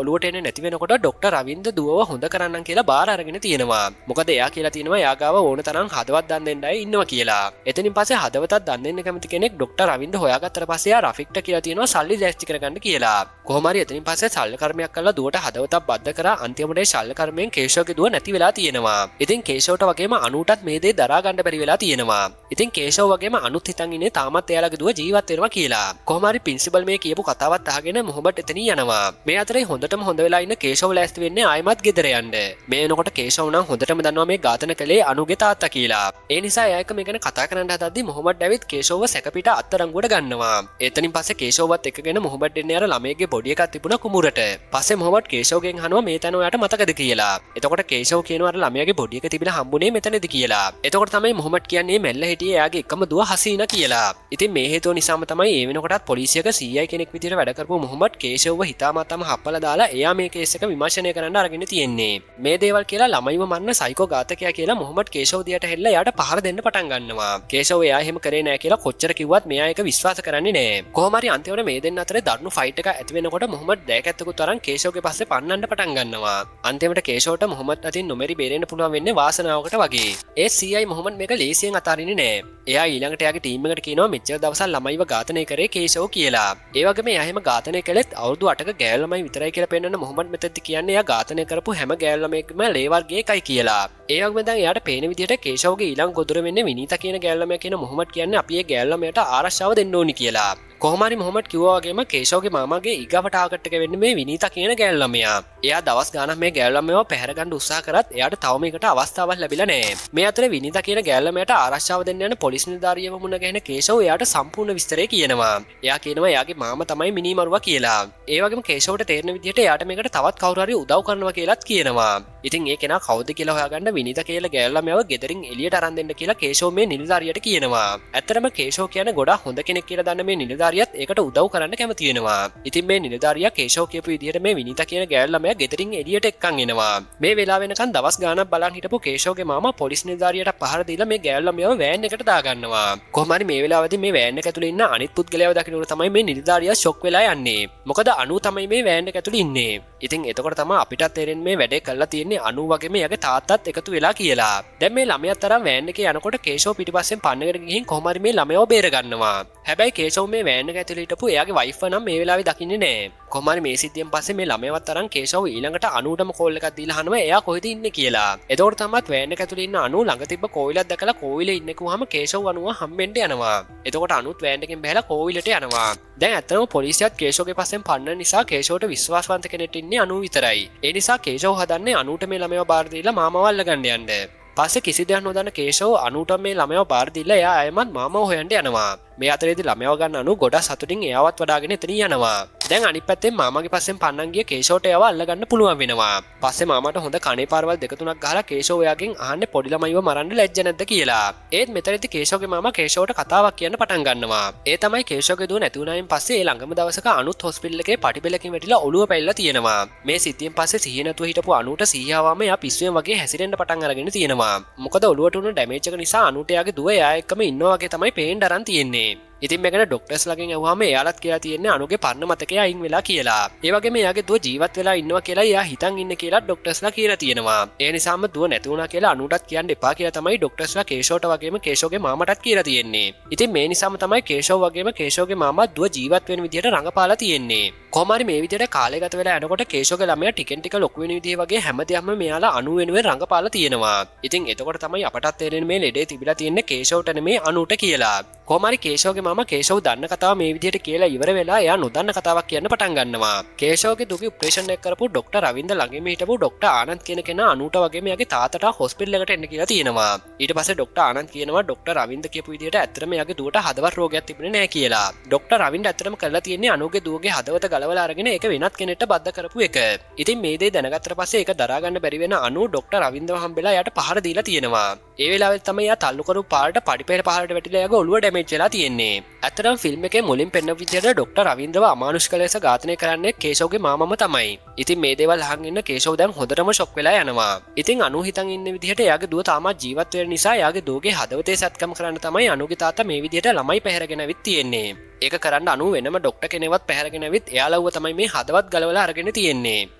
ඔලුවට එන්නේ නැති වෙනකොට ડોක්ටර් රවින්ද දුවව හොඳ කරන්නම් කියලා බාර අරගෙන තියෙනවා. මොකද එයා කියලා තියෙනවා එයා ගාව ඕන තරම් හදවත් දන් දෙන්නයි ඉන්නවා කියලා. එතනින් පස්සේ හදවතක් දන් දෙන්න කැමති කෙනෙක් ડોක්ටර් රවින්ද හොයාගත්තට පස්සේ එයා රෆික්ට කියලා තියෙනවා සල්ලි දැස්ති කරගන්න කියලා. කොහොම හරි එතනින් පස්සේ ශල්‍ය කර්මයක් කරලා දුවට හදවතක් බද්ධ කරා අන්තිමට ශල්‍ය කර්මයෙන් කේෂව්ගේ දුව නැති වෙලා තියෙනවා. ඉතින් කේෂව්ට වගේම අනුටත් මේ දේ දරා ගන්න බැරි වෙලා තියෙනවා. ඉතින් කේෂව් වගේම අනුත් හිතන් ඉන්නේ තාමත් එයාලගේ දුව ජීවත් වෙනවා කියලා. කොහොම හරි ප්‍රින්සිපල් මේ කියපු කතාවත් අහගෙන මොහොමඩ් එතනින් යනවා. මේ අතරේ හොඳටම හොඳ වෙලා ඉන්න කේෂව් ලෑස්ති වෙන්නේ ආයෙමත් ගෙදර යන්න. මේ වෙනකොට කේෂව් නම් හොඳටම දන්නවා මේ ඝාතන කළේ අනුගේ තාත්තා කියලා. ඒ නිසා එයා එක මේ ගැන කතා කරන්න හදද්දි මොහොමඩ් ඇවිත් කේෂව්ව සැකපිට අත්අඩංගුවට ගන්නවා. එතනින් පස්සේ කේෂව්වත් එක්කගෙන මොහොමඩ් එන්නේ අර ළමයේගේ බොඩි එකක් තිබුණා කුමුරට. පස්සේ මොහොමඩ් කේෂව්ගෙන් අහනවා මේ තැන ඔයාට මතකද කියලා. එතකොට කේෂව් කියනවා අර ළමයාගේ බොඩි එක තිබිලා හම්බුනේ මෙතනද කියලා. එතකොට තමයි මොහොමඩ් කියන්නේ මැල්ල හිටියේ එයාගේ එකම දුව හසීනා කියලා. ඉතින් මේ හේතුව නිසාම තමයි ඒ වෙනකොටත් පොලිසියක CI කෙනෙක් විදිහට වැඩ කරපු මොහොමඩ් කේෂව්ව හිතාමතාම හප්පලා දාලා එයා මේ කේස් එක විමර්ශනය කරන්න අරගෙන තියෙන්නේ. මේ දේවල් කියලා ළමයිව මරන සයිකෝ ඝාතකයා කියලා මොහොමඩ් කේෂව් දිහාට හෙල්ලලා එයාට පහර දෙන්න පටන් ගන්නවා. කේෂව් එයා එහෙම කරේ නෑ කියලා කොච්චර කිව්වත් මෙයා ඒක විශ්වාස කරන්නේ නෑ. කොහොම හරි අන්තිමට මේ දෙන්න අතරේ දරුණු ෆයිට් එකක් ඇති වෙනකොට මොහොමඩ් දැකැත්තකුත් අරන් කේෂව්ගේ පස්සේ පන්නන්න පටන් ගන්නවා. අන්තිමට කේෂව්ට මොහොමඩ් අතින් නොමෙරි බේරෙන්න පුළුවන් වෙන්නේ වාසනාවකට වගේ. ඒ CI මොහොමඩ් මේක ලේසියෙන් අතාරින්නේ නෑ. එයා ඊළඟට එයාගේ ටීම් එකට කියනවා මෙච්චර දවසක් ළමයිව ඝාතනය කරේ කේෂව් කියලා. ඒ වගේම එයා එහෙම ඝාතනය කළෙත් අවුරුදු 8ක ගෑල් ළමයි විතරයි කියලා පෙන්වන්න මොහොමඩ් මෙතෙද්දි කියන්නේ එයා ඝාතනය කරපු හැම ගෑල් ළමයෙක්ම ලේ වර්ගයේ එකයි කියලා. ඒ වගේම දැන් එයාට පේන විදිහට කේෂව්ගේ ඊළඟ ගොදුර වෙන්නේ විනීතා කියන ගෑල් ළමයා කියන මොහොමඩ් කියන්නේ අපි ඒ ගෑල් ළමයාට ආරක්ෂාව දෙන්න ඕනි කියලා. කොහොම හරි මොහොමඩ් කිව්වා වගේම කේෂව්ගේ මාමාගේ ඊගව ටාගට් එක වෙන්නේ මේ විනීතා කියන ගෑල් ළමයා. එයා දවස් ගාණක් මේ ගෑල් ළමයාව පැහැර ගන්න උත්සාහ කරත් එයාට තවම ඒකට අවස්ථාවක් ලැබිලා නැහැ. මේ අතරේ විනීතා කියන ගෑල් ළමයාට ආරක්ෂාව දෙන්න යන පොලිස් නිලධාරියව මුණ ගැහෙන කේෂව් එයාට සම්පූර්ණ විස්තරය කියනවා. එයා කියනවා එයාගේ මාමා තමයි මිනිමරුවා කියලා. ඒ වගේම කේෂව්ට තේරෙන විදිහට එයාට මේකට තවත් කවුරු හරි උදව් කරනවා කියලාත් කියනවා. ඉතින් ඒ කෙනා කවුද කියලා හොයාගන්න විනීත කියලා ගෑල් ළමයාව ගෙදරින් එළියට අරන් දෙන්න කියලා කේෂෝ මේ නිලධාරියට කියනවා. ඇත්තටම කේෂෝ කියන්නේ ගොඩාක් හොඳ කෙනෙක් කියලා දන්න මේ නිලධාරියත් ඒකට උදව් කරන්න කැමති වෙනවා. ඉතින් මේ නිලධාරියා කේෂෝ කියපු විදිහට මේ විනීත කියන ගෑල් ළමයා ගෙදරින් එළියට එක්කන් එනවා. මේ වෙලාව වෙනකන් දවස් ගාණක් බලන් හිටපු කේෂෝගේ මාමා පොලිස් නිලධාරියට පහර දීලා මේ ගෑල් ළමයාව වෑන් එකට දාගන්නවා. කොහොම හරි මේ වෙලාවදී මේ වෑන් එක ඇතුලේ ඉන්න අනිත් පුද්ගලයාව දකින්නකොට තමයි මේ නිලධාරියා ෂොක් වෙලා යන්නේ. මොකද අනු තමයි මේ වෑන් එක ඇතුලේ ඉන්නේ. ඉතින් එතකොට තමයි අපිටත් තේරෙන්නේ මේ වැඩේ කළා තියෙන්නේ අනු වගේම එයාගේ තාත්තත් එකතු වෙලා කියලා. දැන් මේ ළමයාත් තරම් වෑන් එකේ යනකොට කේෂෝ පිටිපස්සෙන් පන්නකට ගිහින් කොහොම හරි මේ ළමයාව බේර ගන්නවා. හැබැයි කේෂෝ මේ වෑන් එක ඇතුලේ හිටපු එයාගේ වයිෆ් නම් මේ වෙලාවේ දකින්නේ නැහැ. කොහොම හරි මේ සිද්ධියෙන් පස්සේ මේ ළමයාවත් තරම් කේෂෝ ඊළඟට අනුටම කෝල් එකක් දීලා අහනවා එයා කොහෙද ඉන්නේ කියලා. එතකොට තමයි වෑන් එක ඇතුලේ ඉන්න අනු ළඟ තිබ්බ කෝවිලක් දැකලා කෝවිලේ ඉන්නේ කොහම කේෂෝ අනුව හම්බෙන්න යනවා. එතකොට අනුත් වෑන් එකෙන් බහැලා කෝවිලට යනවා. දැන් ඇත්තටම පොලිසියත් කේෂෝගේ පස්සෙන් පන්නන නිසා කේෂෝට විශ්වාසවන්ත කෙනෙක් ඉන්නේ අනු විතරයි. ඒ නිසා කේෂෝ හදන්නේ අනුට මේ ළමයාව බාර දීලා මාමව අල්ලගන්න යන්න. පස්සේ කිසි දෙයක් නොදන්න කේෂෝ අනුට මේ ළමයාව බාර දීලා එයා ආයමත් මාමව හොයන්න යනවා. මේ අතරේදී ළමයාව ගන්න අනු ගොඩක් සතුටින් එයාවත් වඩාගෙන එතනින් යනවා. දැන් අනිත් පැත්තෙන් මාමාගේ පස්සෙන් පන්නන් ගිය කේෂෝට එයාව අල්ලගන්න පුළුවන් වෙනවා. පස්සේ මාමාට හොඳ කණේ පාරවල් දෙක තුනක් ගහලා කේෂෝ එයාගෙන් අහන්නේ පොඩි ළමයිව මරන්න ලැජ්ජ නැද්ද කියලා. ඒත් මෙතනදී කේෂෝගේ මාමා කේෂෝට කතාවක් කියන්න පටන් ගන්නවා. ඒ තමයි කේෂෝගේ දුව නැති වුණායින් පස්සේ ඒ ළඟම දවසක අනුත් හොස්පිටල් එකේ පටිපෙලකින් වැටිලා ඔළුව පැල්ලලා තියෙනවා. මේ සිද්ධියෙන් පස්සේ සිහිය නැතුව හිටපු අනුට සිහිය ආවම එයා පිස්සුවෙන් වගේ හැසිරෙන්න පටන් අරගෙන තියෙනවා. මොකද ඔළුවට උණු ඩැමේජ් එක නිසා අනුට එයාගේ දුව එයා එක්කම ඉන්නවා වගේ තමයි පේන්න අරන් තියෙන්නේ. ඉතින් මේකන ඩොක්ටර්ස් ළඟින් අහුවාම එයාලත් කියලා තියෙන්නේ අනුගේ පරණ මතකය අයින් වෙලා කියලා. ඒ වගේම එයාගේ දුව ජීවත් වෙලා ඉන්නවා කියලා එයා හිතන් ඉන්නේ කියලා ඩොක්ටර්ස්ලා කියලා තියෙනවා. ඒ නිසාම දුව නැති වුණා කියලා අනුටත් කියන්න එපා කියලා තමයි ඩොක්ටර්ස්ලා කේෂෝට වගේම කේෂෝගේ මාමටත් කියලා තියෙන්නේ. ඉතින් මේ නිසාම තමයි කේෂෝ වගේම කේෂෝගේ මාමා දුව ජීවත් වෙන විදිහට රඟපාලා තියෙන්නේ. කොහොම හරි මේ විදිහට කාලය ගත වෙලා යනකොට කේෂෝගේ ළමයා ටිකෙන් ටික ලොකු වෙන විදිහ වගේ හැමදේම මෙයාලා අනු වෙනුවෙන් රඟපාලා තියෙනවා. ඉතින් එතකොට තමයි අපටත් තේරෙන්නේ මේ ලෙඩේ තිබිලා තියෙන්නේ කේෂෝට නෙමේ අනුට කියලා. කොහොම හරි කේෂෝගේ මාමා කේෂෝ දන්න කතාව මේ විදිහට කියලා ඉවර වෙලා එයා නොදන්න කතාවක් කියන්න පටන් ගන්නවා. කේෂෝගේ දුගේ ඔපරේෂන් එක කරපු ડોක්ටර් රවින්ද ළඟින්ම හිටපු ડોක්ටර් ආනන්ද් කියන කෙනා අනුට වගේම එයාගේ තාත්තට හොස්පිටල් එකට එන්න කියලා තියෙනවා. ඊට පස්සේ ડોක්ටර් ආනන්ද් කියනවා ડોක්ටර් රවින්ද කියපු විදිහට ඇත්තටම එයාගේ දුවට හදවත් රෝගයක් තිබුණේ නැහැ කියලා. ડોක්ටර් රවින්ද ඇත්තටම කරලා තියෙන්නේ අනුගේ දුවගේ හදවත ගලවලා අරගෙන ඒක වෙනත් කෙනෙක්ට බද්ධ කරපු එක. ඉතින් මේ දේ දැනගත්තට පස්සේ ඒක දරා ගන්න බැරි වෙන අනු ડોක්ටර් රවින්දව හම්බෙලා එයාට පහර දීලා තියෙනවා. ඒ වෙලාවෙත් තමයි එයා තල්ලු කරපු පාරට පඩිපෙළ පහරට වැටිලා එයාගේ ඔළුව ඩැමේජ් වෙලා තියෙන්නේ. ඇත්තටම ෆිල්ම් එකේ මුලින් පෙන්න විදිහට ડોක්ටර් රවින්ද්‍රව අමානුෂික ලෙස ඝාතනය කරන්නේ කේෂෝගේ මාමම තමයි. ඉතින් මේ දේවල් අහන් ඉන්න කේෂෝ දැන් හොඳටම ෂොක් වෙලා යනවා. ඉතින් අනු හිතන් ඉන්න විදිහට එයාගේ දුව තාමත් ජීවත් වෙන නිසා එයාගේ දුවගේ හදවතේ සත්කම් කරන්න තමයි අනුගේ තාත්තා මේ විදිහට ළමයි පැහැරගෙන ඇවිත් තියෙන්නේ. ඒක කරන්න අනු වෙනම ડોක්ටර් කෙනෙක්වත් පැහැරගෙන ඇවිත් එයාලව තමයි මේ හදවත් ගලවලා අරගෙන තියෙන්නේ.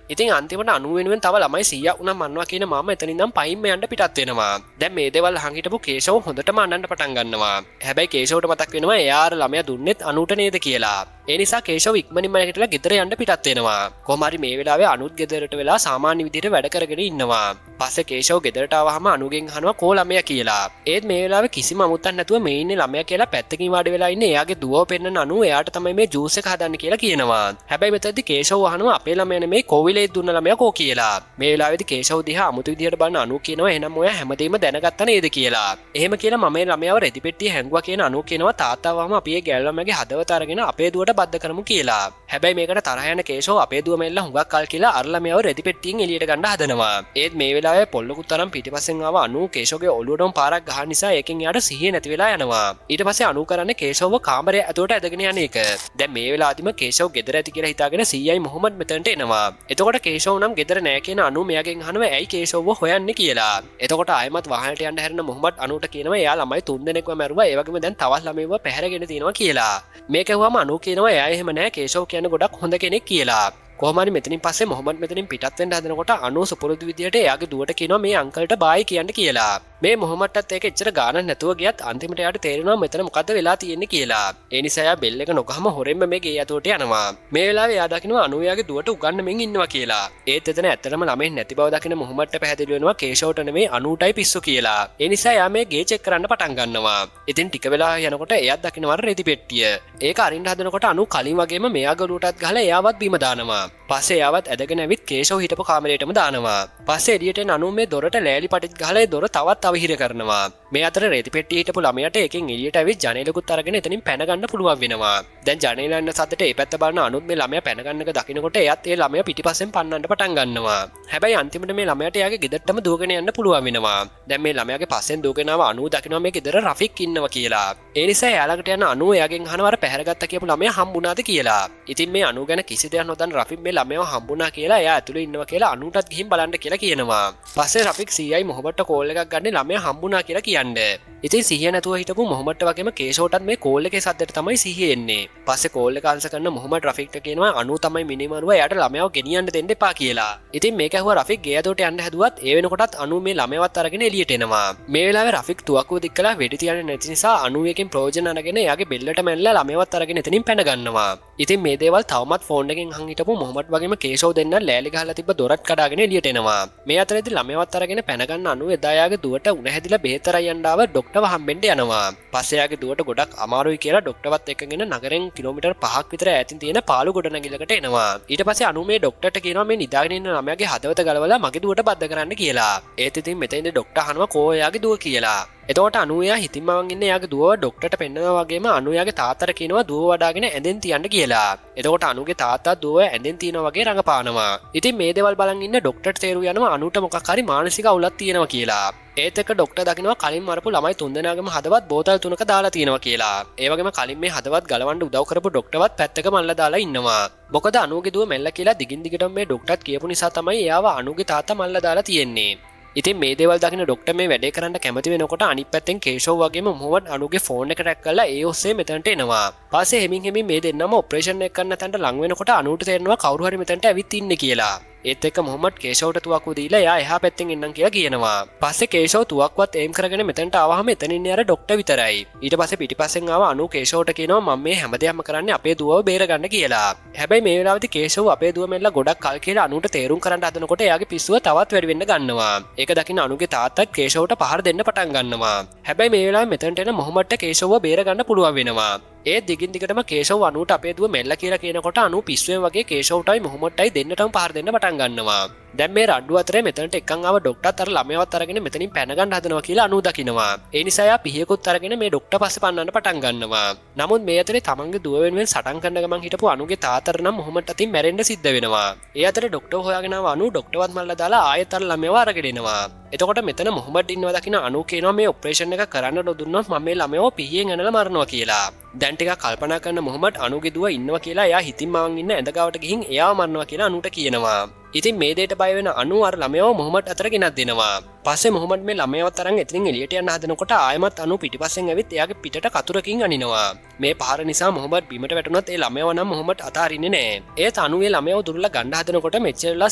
ඉතින් අන්තිමට අනු වෙනුවෙන් තව ළමයි 100ක් උනම් මන්නවා කියන මාම එතනින් නම් පයින්ම යන්න පිටත් වෙනවා. දැන් මේ දේවල් අහන් හිටපු කේෂෝ හොඳටම අඬන්න පටන් ගන්නවා. හැබැයි කේෂෝට මතක් වෙනවා එයා අර ළමයා දුන්නෙත් අනුට නේද කියලා. ඒ නිසා කේෂෝ ඉක්මනින්ම නැගිටලා ගෙදර යන්න පිටත් වෙනවා. කොහොම හරි මේ වෙලාවේ අනුත් ගෙදරට වෙලා සාමාන්‍ය විදිහට වැඩ කරගෙන ඉන්නවා. පස්සේ කේෂෝ ගෙදරට ආවහම අනුගෙන් අහනවා කෝ ළමයා කියලා. ඒත් මේ වෙලාවේ කිසිම අමුත්තක් නැතුව මේ ඉන්නේ ළමයා කියලා පැත්තකින් වාඩි වෙලා ඉන්නේ එයාගේ දුවව පෙන්නන අනු එයාට තමයි මේ ජූස් එක හදන්න කියලා කියනවා. හැබැයි මෙතනදී කේෂෝ අහනවා අපේ ළමයා නෙමෙයි කෝවිලේ දුන්න ළමයා කෝ කියලා. මේ වෙලාවේදී කේෂෝ දිහා අමුතු විදිහට බලන අනු කියනවා එහෙනම් ඔයා හැමදේම දැනගත්තා නේද කියලා. එහෙම කියලා මම මේ ළමයාව රෙදි පෙට්ටිය හැංගුවා කියන අනු කියනවා තාත්තාවම අපි ඒ ගෑල් ළමයාගේ හදවත අරගෙන අපේ දුවට බද්ධ කරමු කියලා. හැබැයි මේකට තරහ යන කේෂෝ අපේ දුව මෙල්ල හුඟක් කල් කියලා අර ළමයාව රෙදි පෙට්ටියෙන් එළියට ගන්න හදනවා. ඒත් මේ වෙලාවේ පොල්ලකුත් තරම් පිටිපස්සෙන් ආව අනු කේෂෝගේ ඔළුවටම පාරක් ගහන නිසා ඒකෙන් යාට සිහිය නැති වෙලා යනවා. ඊට පස්සේ අනු කරන්නේ කේෂෝව කාමරය ඇතුළට ඇදගෙන යන එක. දැන් මේ වෙලාවදිම කේෂෝ ගෙදර ඇති කියලා හිතාගෙන සීයයි මොහොමඩ් මෙතනට එනවා. එතකොට කේෂෝ නම් ගෙදර නෑ කියන අනු මෙයාගෙන් අහනවා ඇයි කේෂෝව හොයන්නේ කියලා. එතකොට ආයෙමත් වාහනට යන්න හැරෙන මොහොමඩ් අනුට කියනවා එයා ළමයි 3 දෙනෙක්ව මැරුවා ඒ වගේම දැන් තවත් ළමයිව පැහැරගෙන තියෙනවා කියලා. මේක ඇහුවම අනු කියනවා එයා එහෙම නෑ කේෂෝ කියන්නේ ගොඩක් හොඳ කෙනෙක් කියලා. කොහොම හරි මෙතනින් පස්සේ මොහොමඩ් මෙතනින් පිටත් වෙන්න හදනකොට අනු සුපුරුදු විදියට එයාගේ දුවට කියනවා මේ අංකල්ට බායි කියන්න කියලා. මේ මොහොමඩ්ටත් ඒක එච්චර ගානක් නැතුව ගියත් අන්තිමට එයාට තේරෙනවා මෙතන මොකද්ද වෙලා තියෙන්නේ කියලා. ඒ නිසා එයා බෙල් එක නොගහම හොරෙන්ම මේ ගේ ඇතුළට යනවා. මේ වෙලාවේ එයා දකිනවා අනු එයාගේ දුවට උගන්නමින් ඉන්නවා කියලා. ඒත් එතන ඇත්තටම ළමෙන් නැති බව දකින මොහොමඩ්ට පැහැදිලි වෙනවා කේෂෝට නෙමෙයි අනුටයි පිස්සු කියලා. ඒ නිසා එයා මේ ගේ චෙක් කරන්න පටන් ගන්නවා. ඉතින් ටික වෙලා යනකොට එයාත් දකිනවා රෙදි පෙට්ටිය. ඒක අරින්න හදනකොට අනු කලින් වගේම මෙයා ගලුවටත් ගහලා එයාවත් බීම දානවා. පස්සේ යාවත් ඇදගෙන ඇවිත් කේෂව හිටපු කාමරේටම දානවා. පස්සේ එළියට එන අනු මේ දොරට ලෑලි පටිත් ගහලා ඒ දොර තවත් අවහිර කරනවා. මේ අතර රෙදි පෙට්ටිය හිටපු ළමයාට එකෙන් එළියට ඇවිත් ජනේලෙකුත් අරගෙන එතනින් පැන ගන්න පුළුවන් වෙනවා. දැන් ජනේල යන සද්දට ඒ පැත්ත බලන අනුත් මේ ළමයා පැන ගන්නක දකින්නකොට එයත් ඒ ළමයා පිටිපස්සෙන් පන්නන්න පටන් ගන්නවා. හැබැයි අන්තිමට මේ ළමයාට එයාගේ ගෙදරටම දුවගෙන යන්න පුළුවන් වෙනවා. දැන් මේ ළමයාගේ පස්සෙන් දුවගෙන ආව අනු දකිනවා මේ ගෙදර රෆික් ඉන්නවා කියලා. ඒ නිසා එයාලකට යන අනු එයාගෙන් අහනවා අර පැහැරගත්ත කියපු ළමයා හම්බුණාද කියලා. ඉතින් මේ අනු ගැන කිසි දෙයක් නොදන්න රෆික් මේ ළමයාව හම්බුණා කියලා එයා ඇතුලේ ඉන්නවා කියලා අනුටත් ගිහින් බලන්න කියලා කියනවා. පස්සේ රෆික් CI මොහොමඩ්ට කෝල් එකක් ගන්න ළමයා හම්බුණා කියලා කියන්නේ. ඉතින් සිහිය නැතුව හිටපු මොහොමඩ්ට වගේම කේෂෝටත් මේ කෝල් එකේ සද්දෙට තමයි සිහිය එන්නේ. පස්සේ කෝල් එක ආන්සර් කරන මොහොමඩ් රෆික්ට කියනවා අනු තමයි මිනිමරුවා එයාට ළමයාව ගෙනියන්න දෙන්න එපා කියලා. ඉතින් මේක ඇහුවා රෆික් ගේ ඇතුලට යන්න හැදුවත් ඒ වෙනකොටත් අනු මේ ළමයාවත් අරගෙන එළියට එනවා. මේ වෙලාවේ රෆික් තුවක්කුව දික් කළා වෙඩි තියන්නේ නැති නිසා අනු එකෙන් ප්‍රයෝජන අරගෙන එයාගේ බෙල්ලට මැනලා ළමයාවත් අරගෙන එතනින් පැන ගන්නවා. ඉතින් මේ දේවල් තවමත් ෆෝන් එකෙන් අහන් හිටපු මොහොමඩ් වගේම කේෂෝ දෙන්න ලෑලි ගහලා තිබ්බ දොරත් කඩාගෙන එළියට එනවා. මේ අතරේදී ළමයාවත් අරගෙන පැන ගන්න අනු එදා යාගේ දුවට උණ හැදිලා බෙහෙතරයි යන්න ආව ඩොක්ටර්ව හම්බෙන්න යනවා. පස්සේ යාගේ දුවට ගොඩක් අමාරුයි කියලා ඩොක්ටර්වත් එක්කගෙන නගරෙන් කිලෝමීටර් 5ක් විතර ඈතින් තියෙන පාළු ගොඩනැගිල්ලකට එනවා. ඊට පස්සේ අනු මේ ඩොක්ටර්ට කියනවා මේ නිදාගෙන ඉන්න ළමයාගේ හදවත ගලවලා මගේ දුවට බද්ධ කරන්න කියලා. ඒත් ඉතින් මෙතෙන්දී ඩොක්ටර් අහනවා කෝ එයාගේ දුව කියලා. එතකොට අනු එයා හිතින්මවන් ඉන්න එයාගේ දුව ඩොක්ටර්ට පෙන්නනවා වගේම අනු එයාගේ තාත්තට කියනවා දුව වඩාගෙන ඇඳෙන් තියන්න කියලා. එතකොට අනුගේ තාත්තා දුව ඇඳෙන් තියනවා වගේ රඟපානවා. ඉතින් මේ දේවල් බලන් ඉන්න ඩොක්ටර්ට තේරුම් යනවා අනුට මොකක් හරි මානසික අවුලක් තියෙනවා කියලා. ඒත් එක්ක ඩොක්ටර් දකිනවා කලින් මරපු ළමයි තුන්දෙනාගේම හදවත් බෝතල් 3ක දාලා තියෙනවා කියලා. ඒ වගේම කලින් මේ හදවත් ගලවන්න උදව් කරපු ඩොක්ටර්වත් පැත්තක මල්ලා දාලා ඉන්නවා. මොකද අනුගේ දුව මෙල්ල කියලා දිගින් දිගටම මේ ඩොක්ටර්ත් කියපු නිසා තමයි එයාව අනුගේ තාත්තා මල්ලා දාලා තියෙන්නේ. ඉතින් මේ දේවල් දකින්න ඩොක්ටර් මේ වැඩේ කරන්න කැමති වෙනකොට අනිත් පැත්තෙන් කේෂෝ වගේම මොහොමඩ් අනුගේ ෆෝන් එක ට්‍රැක් කරලා ඒ ඔස්සේ මෙතනට එනවා. පස්සේ හෙමින් මේ දෙන්නම ඔපරේෂන් එක කරන්න තැනට ලඟ වෙනකොට අනුට තේරෙනවා කවුරු හරි මෙතනට ඇවිත් ඉන්නේ කියලා. ඒත් එක්ක මොහොමඩ් කේෂෝට තුවක්කුව දීලා එයා එහා පැත්තෙන් එන්නම් කියලා කියනවා. පස්සේ කේෂෝ තුවක්කුවත් එයිම් කරගෙන මෙතනට ආවහම එතන ඉන්නේ අර ඩොක්ටර් විතරයි. ඊට පස්සේ පිටිපස්සෙන් ආව අනු කේෂෝට කියනවා මම මේ හැමදේම කරන්නේ අපේ දුවව බේරගන්න කියලා. හැබැයි මේ වෙලාවේදී කේෂෝ අපේ දුව මෙල්ල ගොඩක් කල් කියලා අනුට තේරුම් කරන්න හදනකොට එයාගේ පිස්සුව තවත් වැඩි වෙන්න ගන්නවා. ඒක දකින්න අනුගේ තාත්තත් කේෂෝට පහර දෙන්න පටන් ගන්නවා. හැබැයි මේ වෙලාවේ මෙතනට එන මොහොමඩ්ට කේෂෝව බේරගන්න පුළුවන් වෙනවා. ඒ දිගින් දිගටම කේෂව අනුට අපේ දුව මෙල්ල කියලා කියනකොට අනු පිස්සුවෙන් වගේ කේෂවටයි මොහොමඩ්ටයි දෙන්නටම පහර දෙන්න පටන් ගන්නවා. දැන් මේ රණ්ඩු අතරේ මෙතනට එකන් ආව ඩොක්ටර්ත් අර ළමයාවත් අරගෙන මෙතනින් පැන ගන්න හදනවා කියලා අනු දකිනවා. ඒ නිසා යා පිහියකුත් අරගෙන මේ ඩොක්ටර් පස්සේ පන්නන්න පටන් ගන්නවා. නමුත් මේ අතරේ තමන්ගේ දුව වෙනුවෙන් සටන් කරන ගමන් හිටපු අනුගේ තාත්තට නම් මොහොමඩ් අතින් මැරෙන්න සිද්ධ වෙනවා. ඒ අතරේ ඩොක්ටර් හොයාගෙන ආව අනු ඩොක්ටර්වත් මල්ලා දාලා ආයෙත් අර ළමයාව අරගෙන එනවා. එතකොට මෙතන මොහොමඩ් ඉන්නවා දකින්න අනු කියනවා මේ ඔපරේෂන් එක කරන්න නොදුන්නොත් මම මේ ළමයාව පිහියෙන් ඇනලා මරනවා කියලා. දැන් ටිකක් කල්පනා කරන මොහොමඩ් අනුගේ දුව ඉන්නවා කියලා එයා හිතින් මවන් ඉන්න ඇඳ ගාවට ගිහින් එයාව මරනවා කියලා අනුට කියනවා. ඉතින් මේ දෙයට බය වෙන අනු අර ළමයාව මොහොමඩ් අතර ගෙනත් දෙනවා. පස්සේ මොහොමඩ් මේ ළමයාවත් අරන් එතනින් එළියට යන්න හදනකොට ආයමත් අනු පිටිපස්සෙන් ඇවිත් එයාගේ පිටට කතුරකින් අනිනවා. මේ පහර නිසා මොහොමඩ් බිමට වැටුණත් ඒ ළමයාව නම් මොහොමඩ් අතාරින්නේ නැහැ. ඒත් අනු ඒ ළමයාව දුරලා ගන්න හදනකොට මෙච්චරලා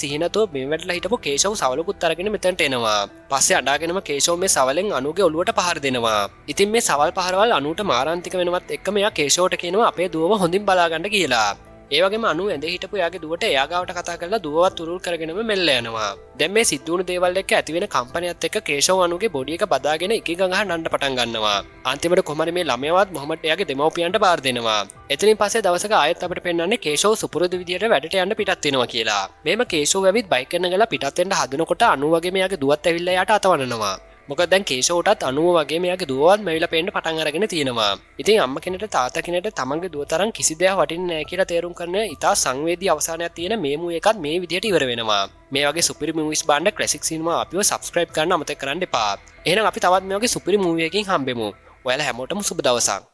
සිහිනතෝ බිම වැටලා හිටපු කේෂව සවලකුත් අරගෙන මෙතනට එනවා. පස්සේ අඬාගෙනම කේෂව මේ සවලෙන් අනුගේ ඔළුවට පහර දෙනවා. ඉතින් මේ සවල් පහරවල් අනුට මාරාන්තික වෙනවත් එක්කම එයා කේෂවට කියනවා අපේ දුවව හොඳින් බලා ගන්න කියලා. ඒ වගේම අනු ඇඳේ හිටපු එයාගේ දුවට එයා ගාවට කතා කරලා දුවවත් උරුල් කරගෙනම මෙල්ල යනවා. දැන් මේ සිද්ධ වුණු දේවල් එක්ක ඇති වෙන කම්පැනියත් එක්ක කේෂව අනුගේ බොඩි එක බදාගෙන එකී ගඟහ නන්න පටන් ගන්නවා. අන්තිමට කොහමද මේ ළමයාවත් මොහොමඩ් එයාගේ දෙමව්පියන්ට බාර දෙනවා. එතනින් පස්සේ දවසක ආයෙත් අපිට පෙන්වන්නේ කේෂව සුපුරුදු විදියට වැඩට යන්න පිටත් වෙනවා කියලා. මේම කේෂව ඇවිත් බයික් එකෙන් ගලා පිටත් වෙන්න හදනකොට අනු වගේ මෙයාගේ දුවත් ඇවිල්ලා යාට අතවනනවා. මොකද දැන් කේෂෝටත් අනුව වගේ මෙයාගේ දුවවත් මෙවිලා පේන්න පටන් අරගෙන තියෙනවා. ඉතින් අම්මා කෙනෙක්ට තාත්තා කෙනෙක්ට තමන්ගේ දුව තරම් කිසි දෙයක් වටින්නේ නැහැ කියලා තේරුම් කරන ඉතා සංවේදී අවසානයක් තියෙන මේ මූවී එකත් මේ විදිහට ඉවර වෙනවා. මේ වගේ සුපිරි මූවීස් බලන්න ක්ලාසික් සිනමා අපිව සබ්ස්ක්‍රයිබ් කරන්න අමතක කරන්න එපා. එහෙනම් අපි තවත් මේ වගේ සුපිරි මූවී එකකින් හම්බෙමු. ඔයාලා හැමෝටම සුබ දවසක්.